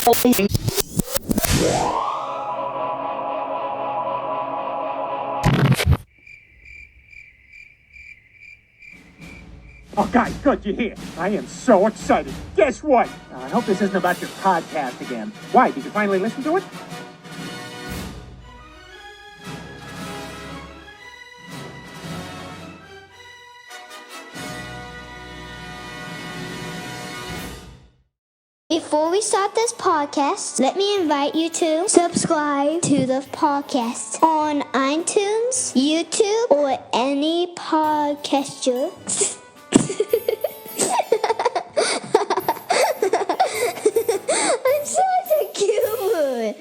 Oh, guys, good, you're here. I am so excited. Guess what? I hope this isn't about your podcast again. Why, did you finally listen to it? Before we start this podcast, let me invite you to subscribe to the podcast on iTunes, YouTube, or any podcaster. I'm such a cute.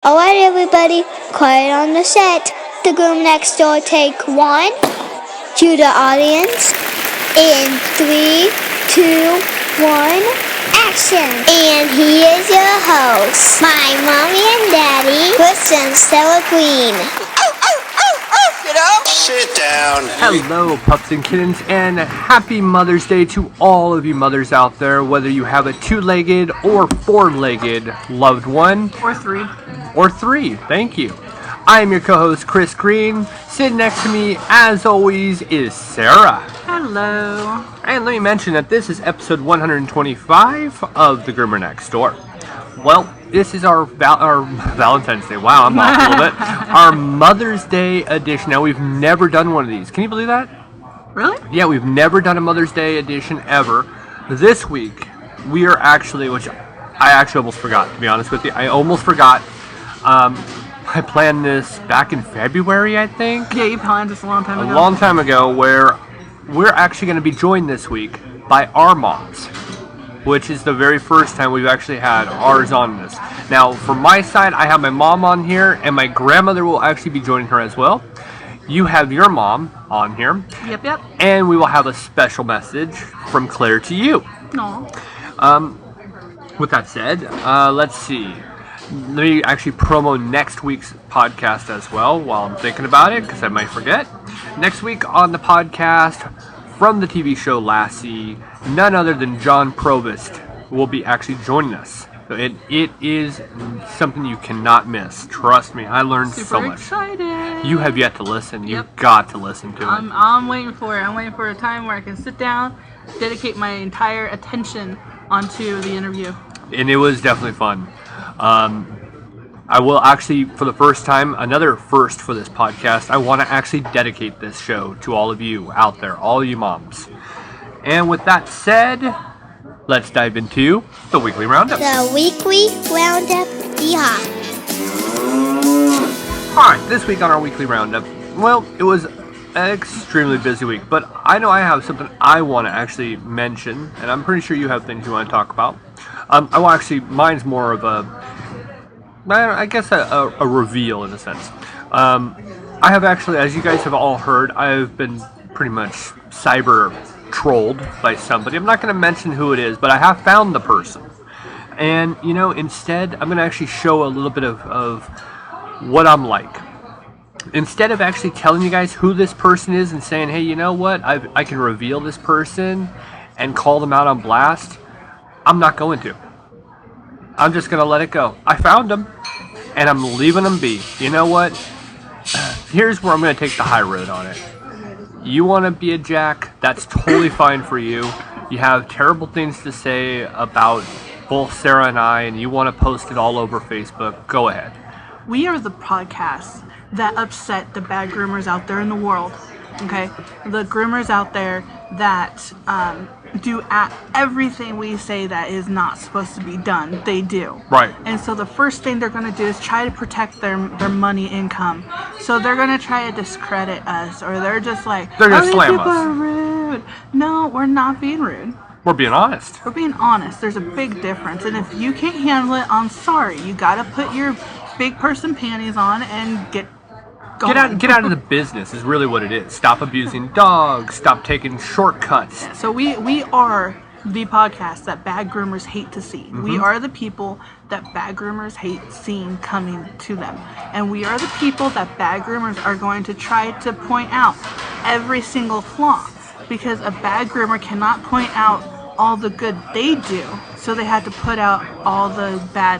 Alright, everybody, quiet on the set. The groom next door, take one. To the audience. In 3, 2, 1. Action! And he is your host, my mommy and daddy, Chris and Stella Green. You know? Sit down. Hello, Pups and Kittens, and happy Mother's Day to all of you mothers out there, whether you have a two-legged or four-legged loved one. Or three. Or three, thank you. I am your co-host, Chris Green. Sitting next to me, as always, is Sarah. Hello. And let me mention that this is episode 125 of The Groomer Next Door. Well, this is our Valentine's Day. Wow, I'm off a little bit. Our Mother's Day edition. Now, we've never done one of these. Can you believe that? Really? Yeah, we've never done a Mother's Day edition ever. This week, we are actually, which I actually almost forgot, to be honest with you. I almost forgot. I planned this back in February, I think. Yeah, you planned this a long time ago. A long time ago, where we're actually going to be joined this week by our moms, which is the very first time we've actually had ours on this. Now, for my side, I have my mom on here, and my grandmother will actually be joining her as well. You have your mom on here. Yep. And we will have a special message from Claire to you. Aw. With that said, let's see. Let me actually promo next week's podcast as well while I'm thinking about it, because I might forget. Next week on the podcast, from the TV show Lassie, none other than John Provost will be actually joining us. So it is something you cannot miss. Trust me, I learned so much. Super excited. You have yet to listen. You've Yep. got to listen to it. I'm waiting for it. I'm waiting for a time where I can sit down, dedicate my entire attention onto the interview. And it was definitely fun. I will actually, for the first time, another first for this podcast, I want to actually dedicate this show to all of you out there, all you moms. And with that said, let's dive into the weekly roundup. The weekly roundup, yeah. Alright, this week on our weekly roundup, well, it was an extremely busy week, but I know I have something I want to actually mention, and I'm pretty sure you have things you want to talk about. Mine's more of I guess a reveal in a sense. I have actually, as you guys have all heard, I've been pretty much cyber trolled by somebody. I'm not going to mention who it is, but I have found the person. And, you know, instead, I'm going to actually show a little bit of what I'm like. Instead of actually telling you guys who this person is and saying, hey, you know what, I can reveal this person and call them out on blast, I'm not going to. I'm just going to let it go. I found them, and I'm leaving them be. You know what? Here's where I'm going to take the high road on it. You want to be a jack? That's totally fine for you. You have terrible things to say about both Sarah and I, and you want to post it all over Facebook, go ahead. We are the podcast that upset the bad groomers out there in the world. Okay? The groomers out there that do everything we say that is not supposed to be done. They do. Right. And so the first thing they're going to do is try to protect their money income. So they're going to try to discredit us, or they're just like, they're going to slam people us. are rude. No, we're not being rude. We're being honest. We're being honest. There's a big difference. And if you can't handle it, I'm sorry. You got to put your big person panties on and get going. Get out of the business is really what it is. Stop abusing dogs. Stop taking shortcuts. So we are the podcast that bad groomers hate to see. We are the people that bad groomers hate seeing coming to them. And we are the people that bad groomers are going to try to point out every single flaw. Because a bad groomer cannot point out all the good they do, so they had to put out all the bad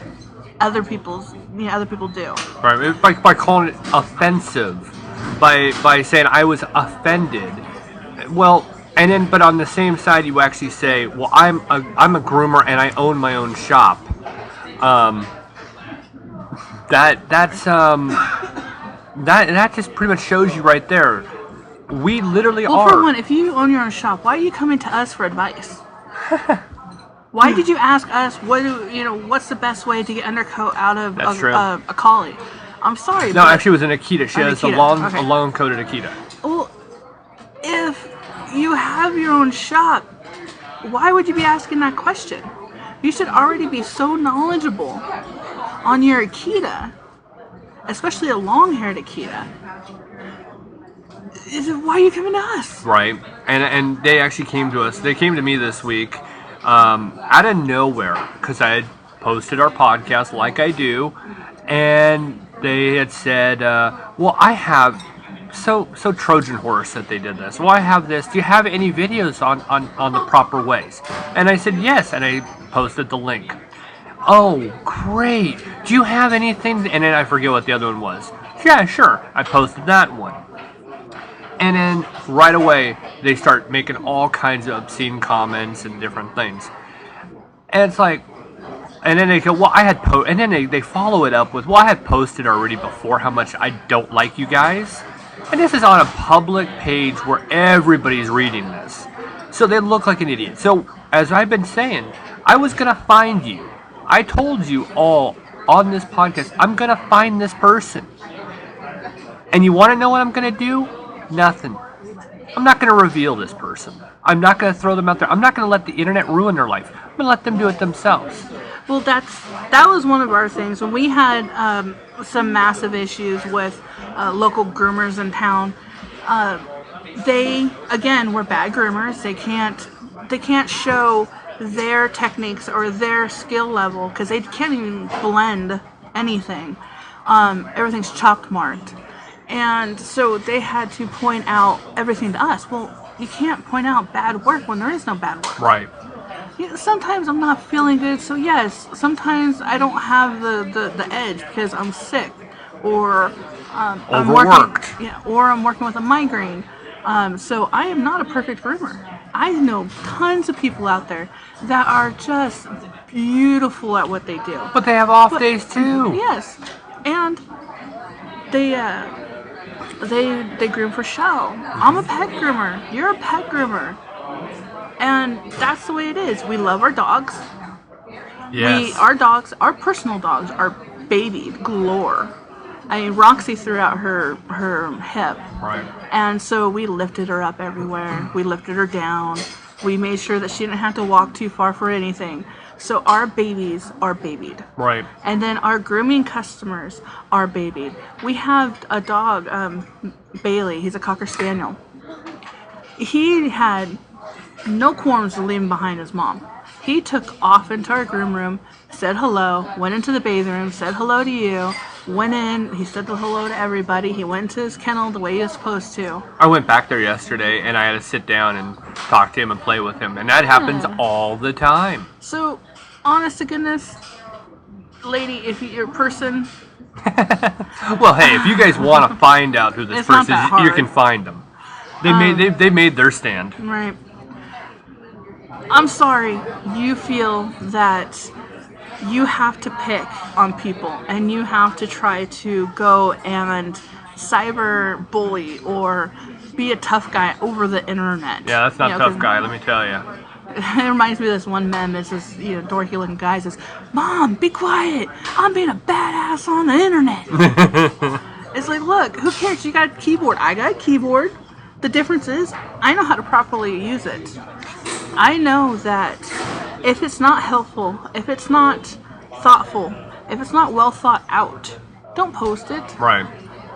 other people do. Right, by calling it offensive, by saying I was offended. Well, and then but on the same side you actually say, well, I'm a groomer and I own my own shop. That just pretty much shows you right there. We literally Well, are. for one, if you own your own shop, why are you coming to us for advice? Why did you ask us what's the best way to get undercoat out of a collie? I'm sorry. No, actually, it was an Akita. She has Akita. a long coated Akita. Well, if you have your own shop, why would you be asking that question? You should already be so knowledgeable on your Akita, especially a long-haired Akita. Why are you coming to us? Right, and they actually came to us. They came to me this week out of nowhere because I had posted our podcast like I do, and they had said, well, I have so Trojan horse that they did this. Well, I have this. Do you have any videos on the proper ways? And I said yes, and I posted the link. Oh, great. Do you have anything? And then I forget what the other one was. Yeah, sure. I posted that one. And then right away, they start making all kinds of obscene comments and different things. And it's like, and then they go, well, I had and then they follow it up with, well, I had posted already before how much I don't like you guys. And this is on a public page where everybody's reading this. So they look like an idiot. So, as I've been saying, I was going to find you. I told you all on this podcast, I'm going to find this person. And you want to know what I'm going to do? Nothing. I'm not going to reveal this person. I'm not going to throw them out there. I'm not going to let the internet ruin their life. I'm going to let them do it themselves. Well, that was one of our things. When we had some massive issues with local groomers in town, they, again, were bad groomers. They can't show their techniques or their skill level because they can't even blend anything. Everything's chalk marked. And so they had to point out everything to us. Well, you can't point out bad work when there is no bad work. Right. Yeah, sometimes I'm not feeling good, so yes, sometimes I don't have the edge because I'm sick or I'm working with a migraine. So I am not a perfect groomer. I know tons of people out there that are just beautiful at what they do. But they have off days too. Yes, and they groom for show. I'm a pet groomer. You're a pet groomer. And that's the way it is. We love our dogs. Yes. Our personal dogs are babied galore. I mean, Roxy threw out her hip. Right. And so we lifted her up everywhere. We lifted her down. We made sure that she didn't have to walk too far for anything. So our babies are babied. Right. And then our grooming customers are babied. We have a dog, Bailey. He's a Cocker Spaniel. He had no qualms of leaving behind his mom. He took off into our groom room, said hello, went into the bathing room, said hello to you, went in, he said hello to everybody, he went into his kennel the way he was supposed to. I went back there yesterday and I had to sit down and talk to him and play with him, and that happens all the time. So, honest to goodness, lady, if you're a person... Well, hey, if you guys want to find out who this person is, you can find them. They made their stand. Right. I'm sorry you feel that you have to pick on people and you have to try to go and cyber bully or be a tough guy over the internet. Yeah, that's not tough guy, let me tell you. It reminds me of this one meme. It's this dorky looking guy says, "Mom, be quiet. I'm being a badass on the internet." It's like, look, who cares? You got a keyboard. I got a keyboard. The difference is I know how to properly use it. I know that if it's not helpful, if it's not thoughtful, if it's not well thought out, don't post it. Right.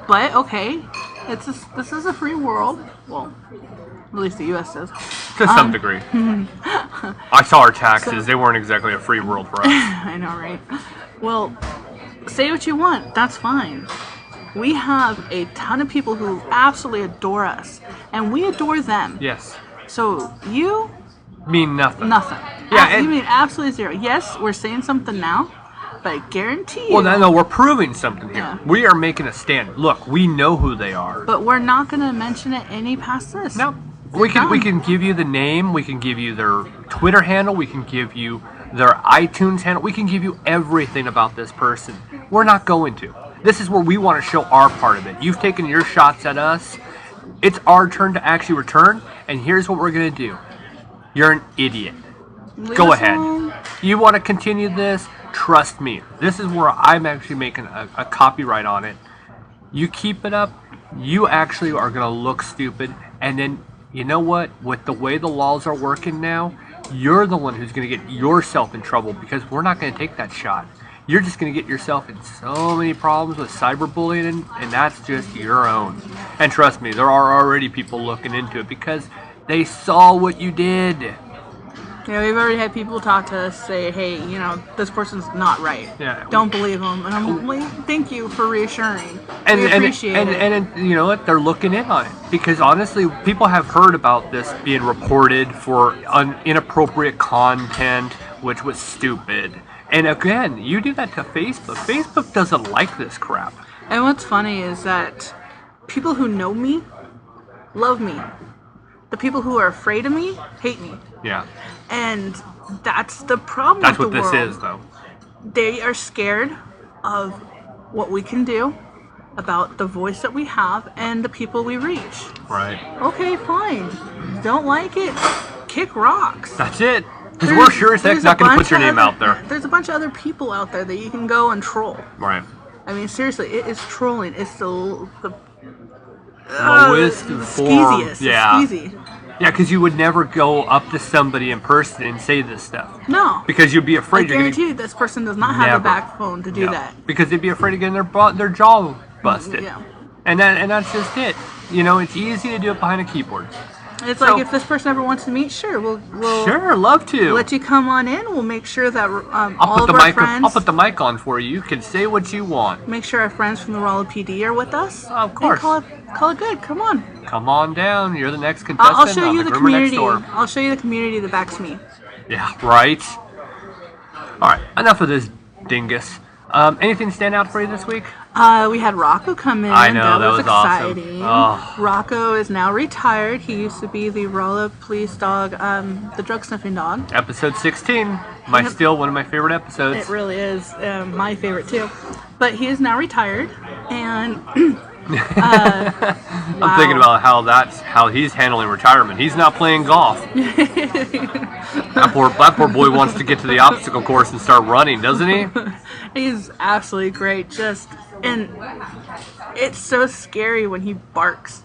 But, okay, this is a free world. Well, at least the U.S. is. To some degree. I saw our taxes. They weren't exactly a free world for us. I know, right? Well, say what you want. That's fine. We have a ton of people who absolutely adore us, and we adore them. Yes. So you mean nothing. Nothing. Yeah, You mean absolutely zero. Yes, we're saying something now, but I guarantee you. Well, no, we're proving something here. Yeah. We are making a stand. Look, we know who they are. But we're not going to mention it any past this. No. We can give you the name. We can give you their Twitter handle. We can give you their iTunes handle. We can give you everything about this person. We're not going to. This is where we want to show our part of it. You've taken your shots at us. It's our turn to actually return. And here's what we're going to do. You're an idiot. Go ahead. Alone. You want to continue this? Trust me. This is where I'm actually making a copyright on it. You keep it up, you actually are going to look stupid. And then, you know what? With the way the laws are working now, you're the one who's going to get yourself in trouble because we're not going to take that shot. You're just going to get yourself in so many problems with cyberbullying, and that's just your own. And trust me, there are already people looking into it because they saw what you did. Yeah, we've already had people talk to us say, hey, this person's not right. Yeah. Don't believe them. And I'm like, thank you for reassuring. And, we appreciate it. And you know what? They're looking in on it. Because honestly, people have heard about this being reported for inappropriate content, which was stupid. And again, you do that to Facebook. Facebook doesn't like this crap. And what's funny is that people who know me love me. The people who are afraid of me hate me. Yeah. And that's the problem That's with what the this world. is, though. They are scared of what we can do about the voice that we have and the people we reach. Right. Okay, fine. Don't like it? Kick rocks. That's it. Because we're sure as heck not going to put your name out there. There's a bunch of other people out there that you can go and troll. Right. I mean, seriously, it is trolling. It's the lowest form. skeeziest. Yeah. Skeezy. Yeah, because you would never go up to somebody in person and say this stuff. No. Because you'd be I afraid you're going guarantee you this person does not have Never. the backbone to do No. that. Because they'd be afraid of getting their jaw busted. Yeah. And that's just it. It's easy to do it behind a keyboard. It's So- like if this person ever wants to meet, sure, we'll Sure, love to. let you come on in. We'll make sure that I'll all put of the our mic. friends, I'll put the mic on for you. You can say what you want. make sure our friends from the Raleigh PD are with us. Of course. And call it good. Come on. Come on down. You're the next contestant I'll show on you the the Groomer Next community. Door. I'll show you the community that backs me. Yeah, right. All right, enough of this dingus. Anything stand out for you this week? We had Rocco come in. I know, that was awesome. exciting. Oh. Rocco is now retired. He used to be the Raleigh police dog, the drug sniffing dog. Episode 16. Still one of my favorite episodes. It really is my favorite too. But he is now retired, and I'm thinking about how he's handling retirement. He's not playing golf. that poor boy wants to get to the obstacle course and start running, doesn't he? he's absolutely great. And it's so scary when he barks.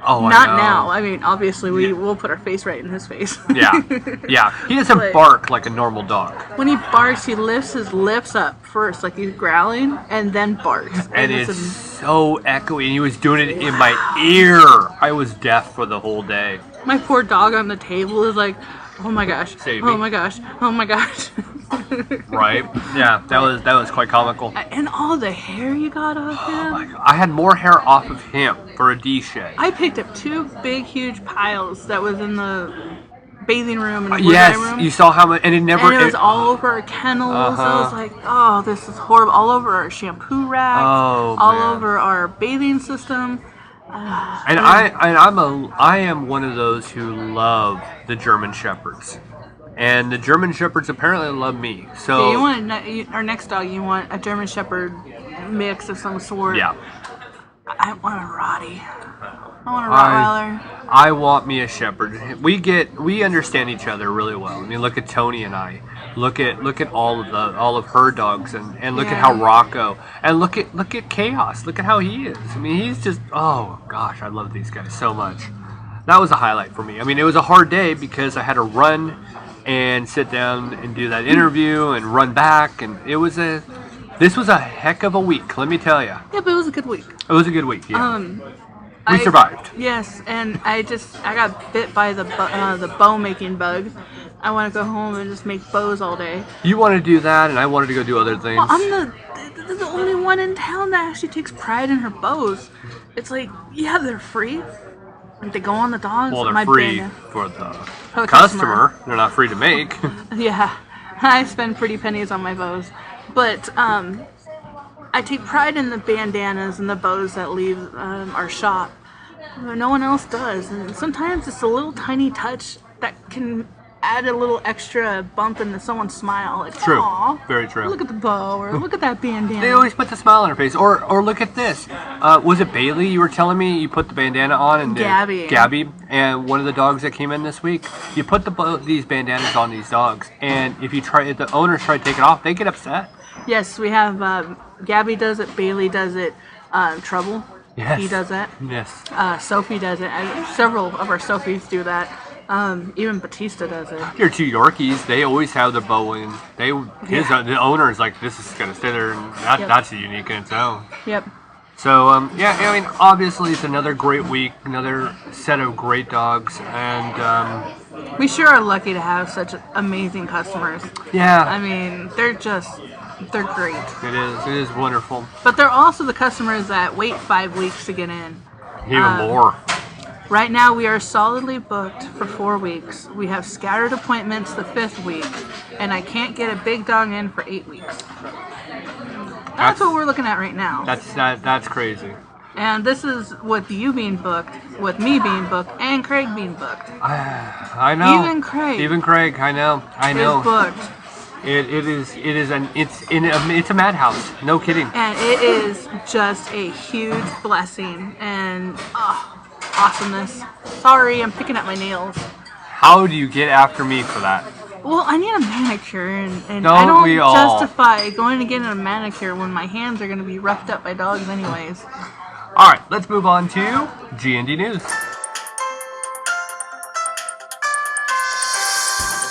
Oh, Not I know. now. I mean, obviously we will put our face right in his face. Yeah. He doesn't But- bark like a normal dog. When he barks, he lifts his lips up first, like he's growling, and then barks. And it's so echoey. And he was doing it in my ear. I was deaf for the whole day. My poor dog on the table is like, oh my gosh, Save me. oh my gosh, oh my gosh. Right? Yeah, that was quite comical. And all the hair you got off him. I had more hair off of him for a D-shade. I picked up 2 big, huge piles that was in the bathing room and the Yes, room. you saw how much, and it never. And it was all over our kennels. I was like, oh, this is horrible. All over our shampoo racks. Oh, all man. over our bathing system. And I am one of those who love the German Shepherds, and the German Shepherds apparently love me. So Yeah, you want our next dog. You want a German Shepherd mix of some sort. yeah, I want a Rottie. I want a Rottweiler. I want me a Shepherd. We understand each other really well. I mean, look at Tony and I. Look at all of her dogs, and look at how Rocco, and look at Chaos. Look at how he is. I mean, he's just, oh gosh, I love these guys so much. That was a highlight for me. I mean, it was a hard day because I had to run and sit down and do that interview and run back, and this was a heck of a week, let me tell you. Yeah, but it was a good week. It was a good week. Yeah. We I survived. Yes, and I got bit by the bow making bug. I want to go home and just make bows all day. You wanted to do that, and I wanted to go do other things. Well, I'm the only one in town that actually takes pride in her bows. It's like, yeah, they're free, They go on the dogs. Well, they're my free bandana. for the the customer. They're not free to make. Yeah, I spend pretty pennies on my bows. But I take pride in the bandanas and the bows that leave our shop. No one else does. And sometimes it's a little tiny touch that can add a little extra bump into someone's smile. Like, True. aw, Very true. look at the bow, or look at that bandana. They always put the smile on her face. Or look at this. Was it Bailey? You were telling me you put the bandana on and Gabby, and one of the dogs that came in this week. You put these bandanas on these dogs, and if the owners try to take it off, they get upset. Yes, we have Gabby does it, Bailey does it, Trouble. Yes. He does that. Yes. Sophie does it. Several of our Sophies do that. Even Batista does it. Your two Yorkies, they always have their bow in. The owner is like, this is gonna stay there, and that's unique in its own. Yep. So I mean, obviously it's another great week, another set of great dogs, and we sure are lucky to have such amazing customers. yeah, I mean, they're great. it is wonderful. But they're also the customers that wait 5 weeks to get in. Even more. Right now, we are solidly booked for 4 weeks. We have scattered appointments the 5th week, and I can't get a big dog in for 8 weeks. That's what we're looking at right now. That's crazy. And this is with you being booked, with me being booked, and Craig being booked. I know. Even Craig, I know. Is booked. It's a madhouse. No kidding. And it is just a huge blessing and awesomeness. Sorry, I'm picking at my nails. How do you get after me for that? Well, I need a manicure, and Don't I don't we all? justify going to get a manicure when my hands are going to be roughed up by dogs anyways. All right, let's move on to G&D News.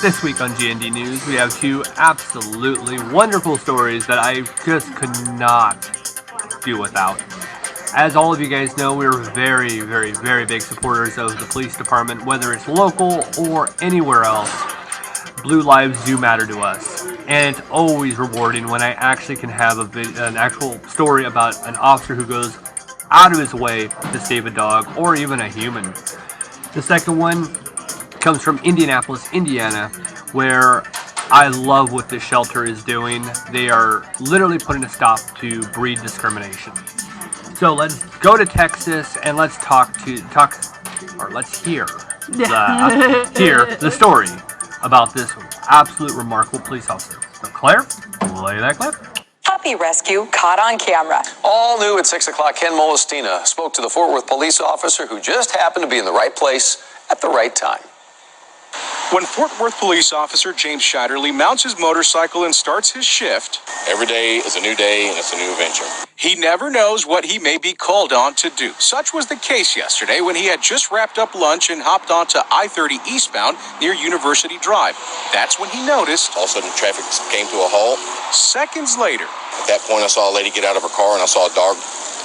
This week on G&D News, we have two absolutely wonderful stories that I just could not do without. As all of you guys know, we're very, very, very big supporters of the police department, whether it's local or anywhere else. Blue lives do matter to us, and it's always rewarding when I actually can have an actual story about an officer who goes out of his way to save a dog or even a human. The second one comes from Indianapolis, Indiana, where I love what this shelter is doing. They are literally putting a stop to breed discrimination. So let's go to Texas and let's hear the story about this absolute remarkable police officer. So Claire, play that clip. Puppy rescue caught on camera. All new at 6 o'clock, Ken Molestina spoke to the Fort Worth police officer who just happened to be in the right place at the right time. When Fort Worth police officer James Scheiderly mounts his motorcycle and starts his shift, every day is a new day and it's a new adventure. he never knows what he may be called on to do. Such was the case yesterday when he had just wrapped up lunch and hopped onto I-30 eastbound near University Drive. That's when he noticed, All of a sudden, traffic came to a halt. seconds later, At that point, I saw a lady get out of her car and I saw a dog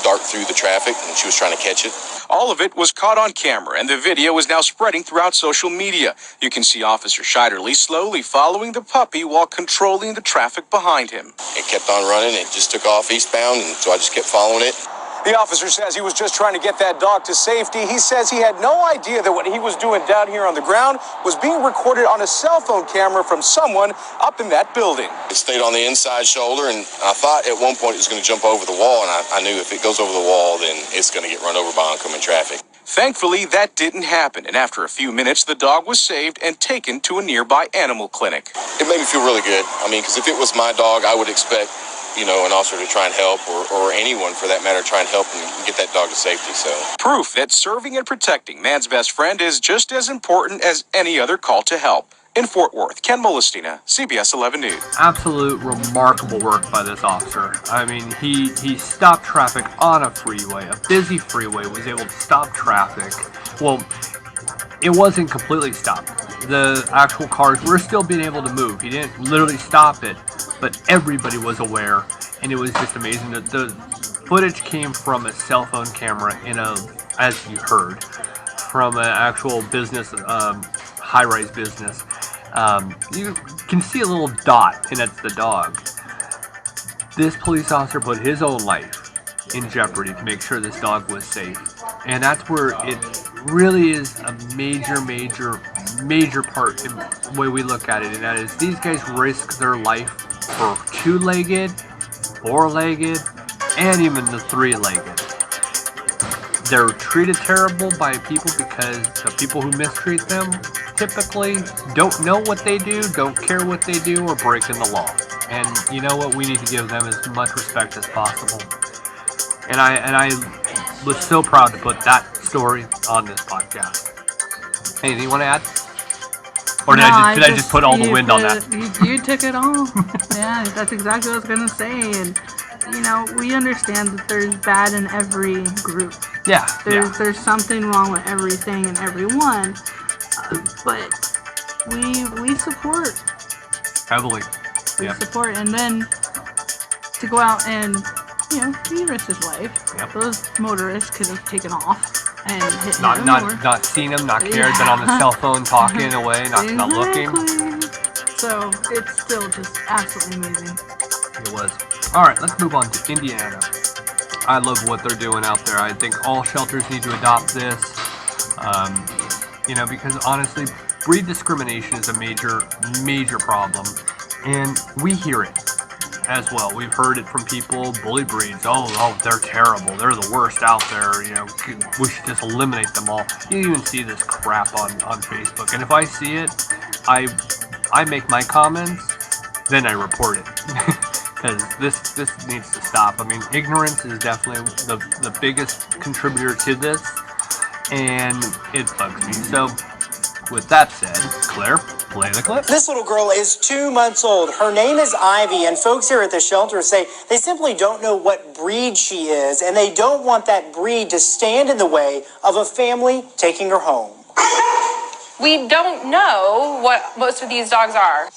dart through the traffic and she was trying to catch it. all of it was caught on camera, and the video is now spreading throughout social media. You can see Officer Scheiderly slowly following the puppy while controlling the traffic behind him. It kept on running. It just took off eastbound, and so I just kept following it. The officer says he was just trying to get that dog to safety. He says he had no idea that what he was doing down here on the ground was being recorded on a cell phone camera from someone up in that building. It stayed on the inside shoulder, and I thought at one point it was going to jump over the wall, and I knew if it goes over the wall, then it's going to get run over by oncoming traffic. Thankfully, that didn't happen, and after a few minutes, the dog was saved and taken to a nearby animal clinic. It made me feel really good. I mean, because if it was my dog, I would expect, an officer to try and help, or anyone for that matter, try and help and get that dog to safety. So Proof that serving and protecting man's best friend is just as important as any other call to help. In Fort Worth, Ken Molestina, CBS 11 News. Absolute remarkable work by this officer. I mean, he stopped traffic on a freeway, a busy freeway, was able to stop traffic. Well, it wasn't completely stopped. The actual cars were still being able to move. He didn't literally stop it, but everybody was aware, and it was just amazing. The footage came from a cell phone camera as you heard, from an actual business, high-rise business. You can see a little dot, and that's the dog. This police officer put his own life in jeopardy to make sure this dog was safe. And that's where it really is a major part in the way we look at it, and that is these guys risk their life for two-legged, four-legged, and even the three-legged. They're treated terrible by people because the people who mistreat them typically don't know what they do, don't care what they do, or breaking the law. And you know what? We need to give them as much respect as possible. And I was so proud to put that story on this podcast. Anything you want to add? Or did I just put all the wind on that? You took it all. Yeah, that's exactly what I was going to say. And, you know, we understand that there's bad in every group. Yeah. There's something wrong with everything and everyone. But we support. Heavily. We support. And then to go out and, you know, he risked his life. Yep. Those motorists could have taken off and hit him. Not seen him, not cared, been on the cell phone talking away, not looking. So it's still just absolutely amazing. It was. Alright, let's move on to Indiana. I love what they're doing out there. I think all shelters need to adopt this. You know, because honestly, breed discrimination is a major problem. And we hear it as well. We've heard it from people, bully breeds. Oh, they're terrible. They're the worst out there. You know, we should just eliminate them all. You even see this crap on Facebook. And if I see it, I make my comments, then I report it. Because this needs to stop. I mean, ignorance is definitely the biggest contributor to this, and it bugs me. So, with that said, Claire, play the clip. This little girl is 2 months old. Her name is Ivy, and folks here at the shelter say they simply don't know what breed she is, and they don't want that breed to stand in the way of a family taking her home. We don't know what most of these dogs are.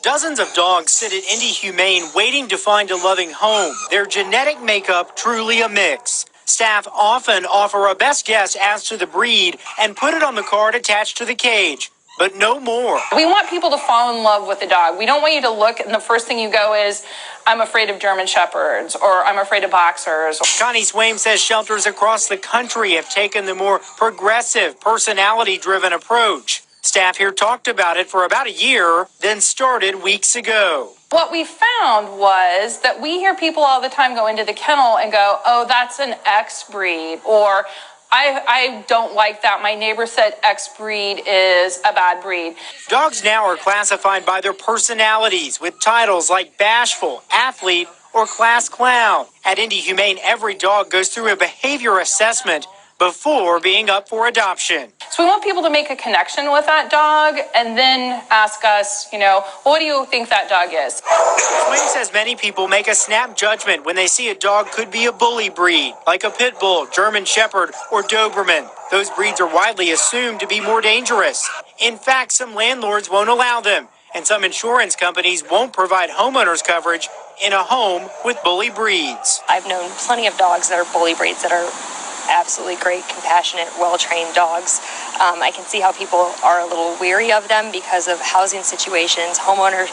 Dozens of dogs sit at Indy Humane waiting to find a loving home. Their genetic makeup truly a mix. Staff often offer a best guess as to the breed and put it on the card attached to the cage, but no more. We want people to fall in love with the dog. We don't want you to look and the first thing you go is, I'm afraid of German Shepherds, or I'm afraid of boxers. Connie Swaim says shelters across the country have taken the more progressive, personality-driven approach. Staff here talked about it for about a year, then started weeks ago. What we found was that we hear people all the time go into the kennel and go, oh, that's an X breed, or I don't like that. My neighbor said X breed is a bad breed. Dogs now are classified by their personalities with titles like bashful, athlete, or class clown. At Indy Humane, every dog goes through a behavior assessment before being up for adoption. So we want people to make a connection with that dog and then ask us, you know, what do you think that dog is? Swain says many people make a snap judgment when they see a dog could be a bully breed, like a pit bull, German Shepherd, or Doberman. Those breeds are widely assumed to be more dangerous. In fact, some landlords won't allow them, and some insurance companies won't provide homeowners coverage in a home with bully breeds. I've known plenty of dogs that are bully breeds that are absolutely great, compassionate, well-trained dogs. I can see how people are a little weary of them because of housing situations. Homeowner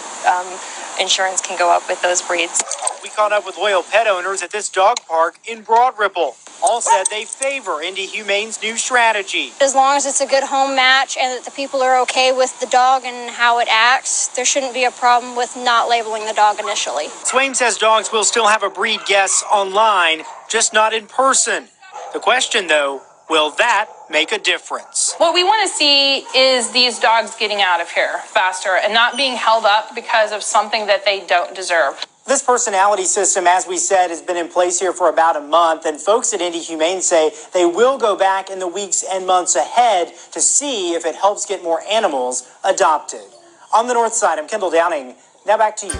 insurance can go up with those breeds. We caught up with loyal pet owners at this dog park in Broad Ripple. All said they favor Indy Humane's new strategy. As long as it's a good home match and that the people are okay with the dog and how it acts, there shouldn't be a problem with not labeling the dog initially. Swaim says dogs will still have a breed guess online, just not in person. The question, though, will that make a difference? What we want to see is these dogs getting out of here faster and not being held up because of something that they don't deserve. This personality system, as we said, has been in place here for about a month, and folks at Indy Humane say they will go back in the weeks and months ahead to see if it helps get more animals adopted. On the north side, I'm Kendall Downing. Now back to you.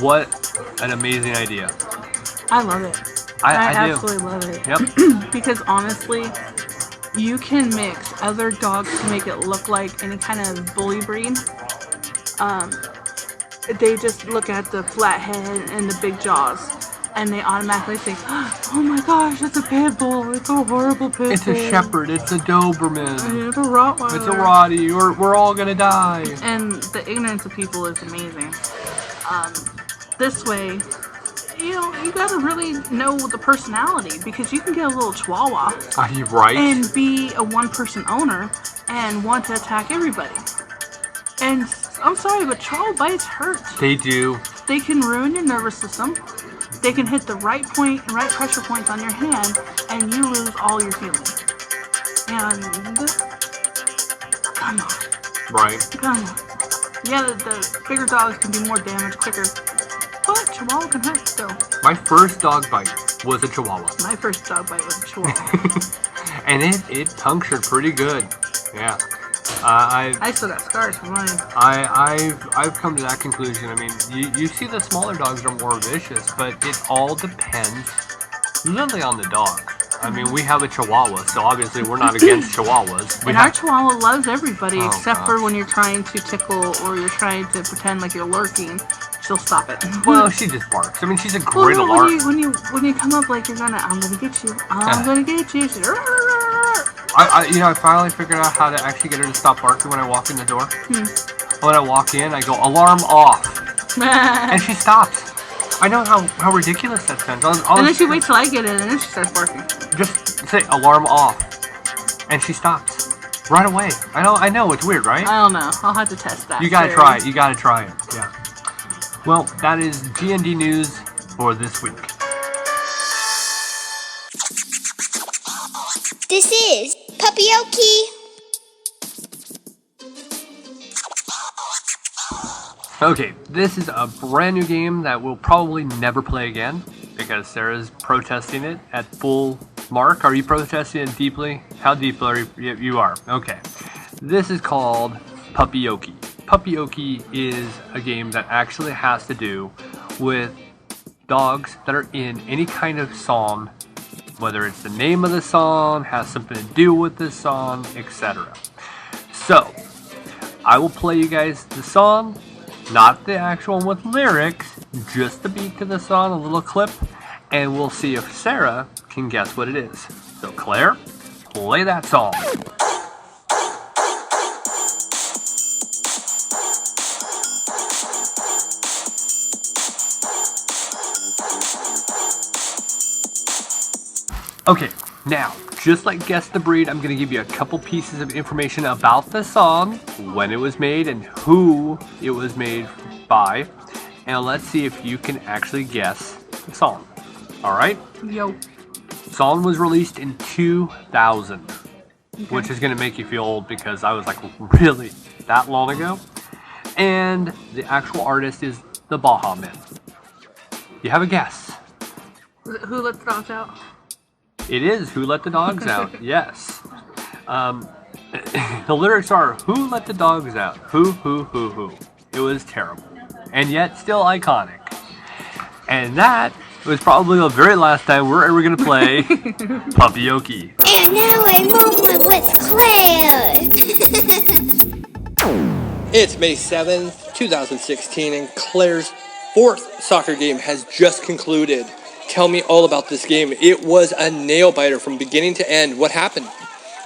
What an amazing idea. I love it. I do. absolutely love it. Yep. Because honestly, you can mix other dogs to make it look like any kind of bully breed. They just look at the flat head and the big jaws, and they automatically think, oh my gosh, it's a pit bull. It's a horrible pit bull. It's a shepherd. It's a Doberman. It's a Rottweiler. It's a Rottie. We're all going to die. And the ignorance of people is amazing. This way, you gotta really know the personality, because you can get a little Chihuahua. Are you right? And be a one-person owner and want to attack everybody. And I'm sorry, but Chihuahua bites hurt. They do. They can ruin your nervous system. They can hit the right pressure points on your hand, and you lose all your feeling. And come on. Right. Come on. Yeah, the bigger dogs can do more damage quicker, but Chihuahua can hurt still. My first dog bite was a Chihuahua. My first dog bite was a Chihuahua. And it punctured pretty good. Yeah. I still got scars from mine. I've come to that conclusion. I mean, you see the smaller dogs are more vicious, but it all depends literally on the dog. I mean, we have a Chihuahua, so obviously we're not against Chihuahuas. Our Chihuahua loves everybody, except for when you're trying to tickle or you're trying to pretend like you're lurking. She'll stop it. Well, she just barks. I mean, she's a great alarm. When you come up like I'm gonna get you. I'm gonna get you. She's, I finally figured out how to actually get her to stop barking when I walk in the door. When I walk in, I go, alarm off. And she stops. I know how ridiculous that sounds. And then she waits till I get in, and then she starts barking. Just say alarm off, and she stops right away. I know it's weird, right? I don't know. I'll have to test that. You gotta try it. You gotta try it. Yeah. Well, that is GND news for this week. This is Puppyoki. Okay, this is a brand new game that we'll probably never play again because Sarah's protesting it at full mark. Are you protesting it deeply? How deep are you are? Okay. This is called Puppyoki. Puppyoki is a game that actually has to do with dogs that are in any kind of song, whether it's the name of the song, has something to do with the song, etc. So, I will play you guys the song, not the actual one with lyrics, just the beat to the song, a little clip, and we'll see if Sarah can guess what it is. So Claire, play that song. Okay, now, just like Guess the Breed, I'm going to give you a couple pieces of information about the song, when it was made, and who it was made by. And let's see if you can actually guess the song. Alright? Yo. Song was released in 2000, which is going to make you feel old because I was like, really? That long ago? And the actual artist is the Baha Men. You have a guess? Who Let the Dogs Out? It is Who Let the Dogs Out, yes. The lyrics are, who let the dogs out? Who. It was terrible. And yet, still iconic. And that was probably the very last time we're ever going to play Puppyoki. And now a moment with Claire. It's May 7th, 2016, and Claire's fourth soccer game has just concluded. Tell me all about this game. It was a nail biter from beginning to end. What happened?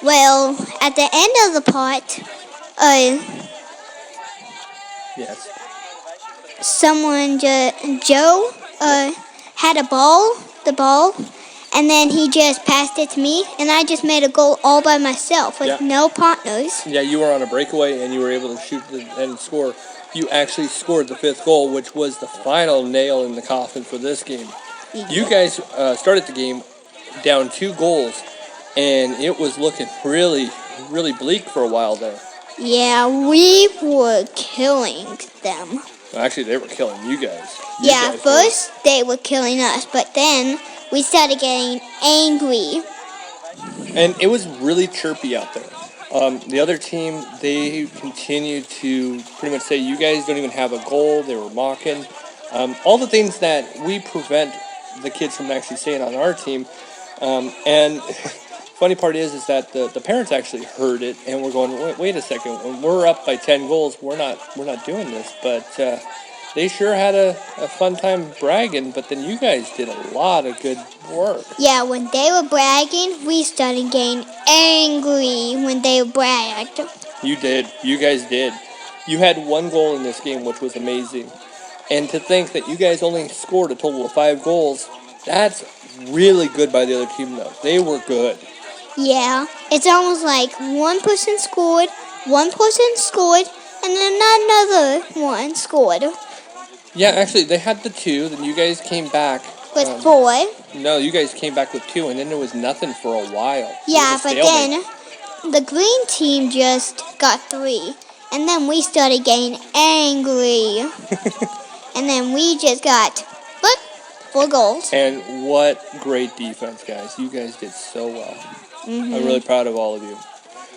Well, at the end of the part, Yes. someone, Joe, had the ball, and then he just passed it to me, and I just made a goal all by myself with no partners. Yeah, you were on a breakaway, and you were able to shoot and score. You actually scored the fifth goal, which was the final nail in the coffin for this game. You guys started the game down 2 goals, and it was looking really, really bleak for a while there. Yeah, we were killing them. Well, actually, they were killing you guys. First they were killing us, but then we started getting angry. And it was really chirpy out there. The other team, they continued to pretty much say, you guys don't even have a goal. They were mocking. All the things that we prevent the kids from actually saying on our team. And funny part is that the parents actually heard it and we're going, wait a second, when we're up by 10 goals, we're not doing this. But they sure had a fun time bragging, but then you guys did a lot of good work. Yeah, when they were bragging, we started getting angry when they bragged. You did. You guys did. You had 1 goal in this game, which was amazing. And to think that you guys only scored a total of 5 goals, that's really good by the other team, though. They were good. Yeah, it's almost like one person scored, and then another one scored. Yeah, actually, they had the 2, then you guys came back. With 4. No, you guys came back with 2, and then there was nothing for a while. Yeah, but then the green team just got 3. And then we started getting angry. And then we just got 4 goals. And what great defense, guys. You guys did so well. Mm-hmm. I'm really proud of all of you.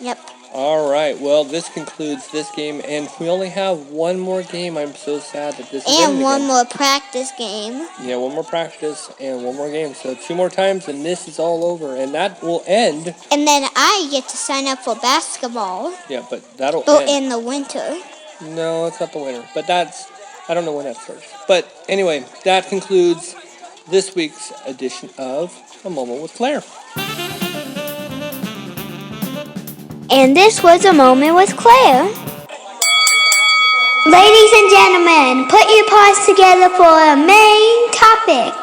Yep. All right, well, this concludes this game, and we only have one more game. I'm so sad that this is And one more practice game. Yeah, one more practice and one more game. So 2 more times, and this is all over, and that will end. And then I get to sign up for basketball. Yeah, but that'll end. In the winter. No, it's not the winter, but I don't know when that starts. But anyway, that concludes this week's edition of A Moment with Claire. And this was A Moment with Claire. Ladies and gentlemen, put your paws together for our main topic.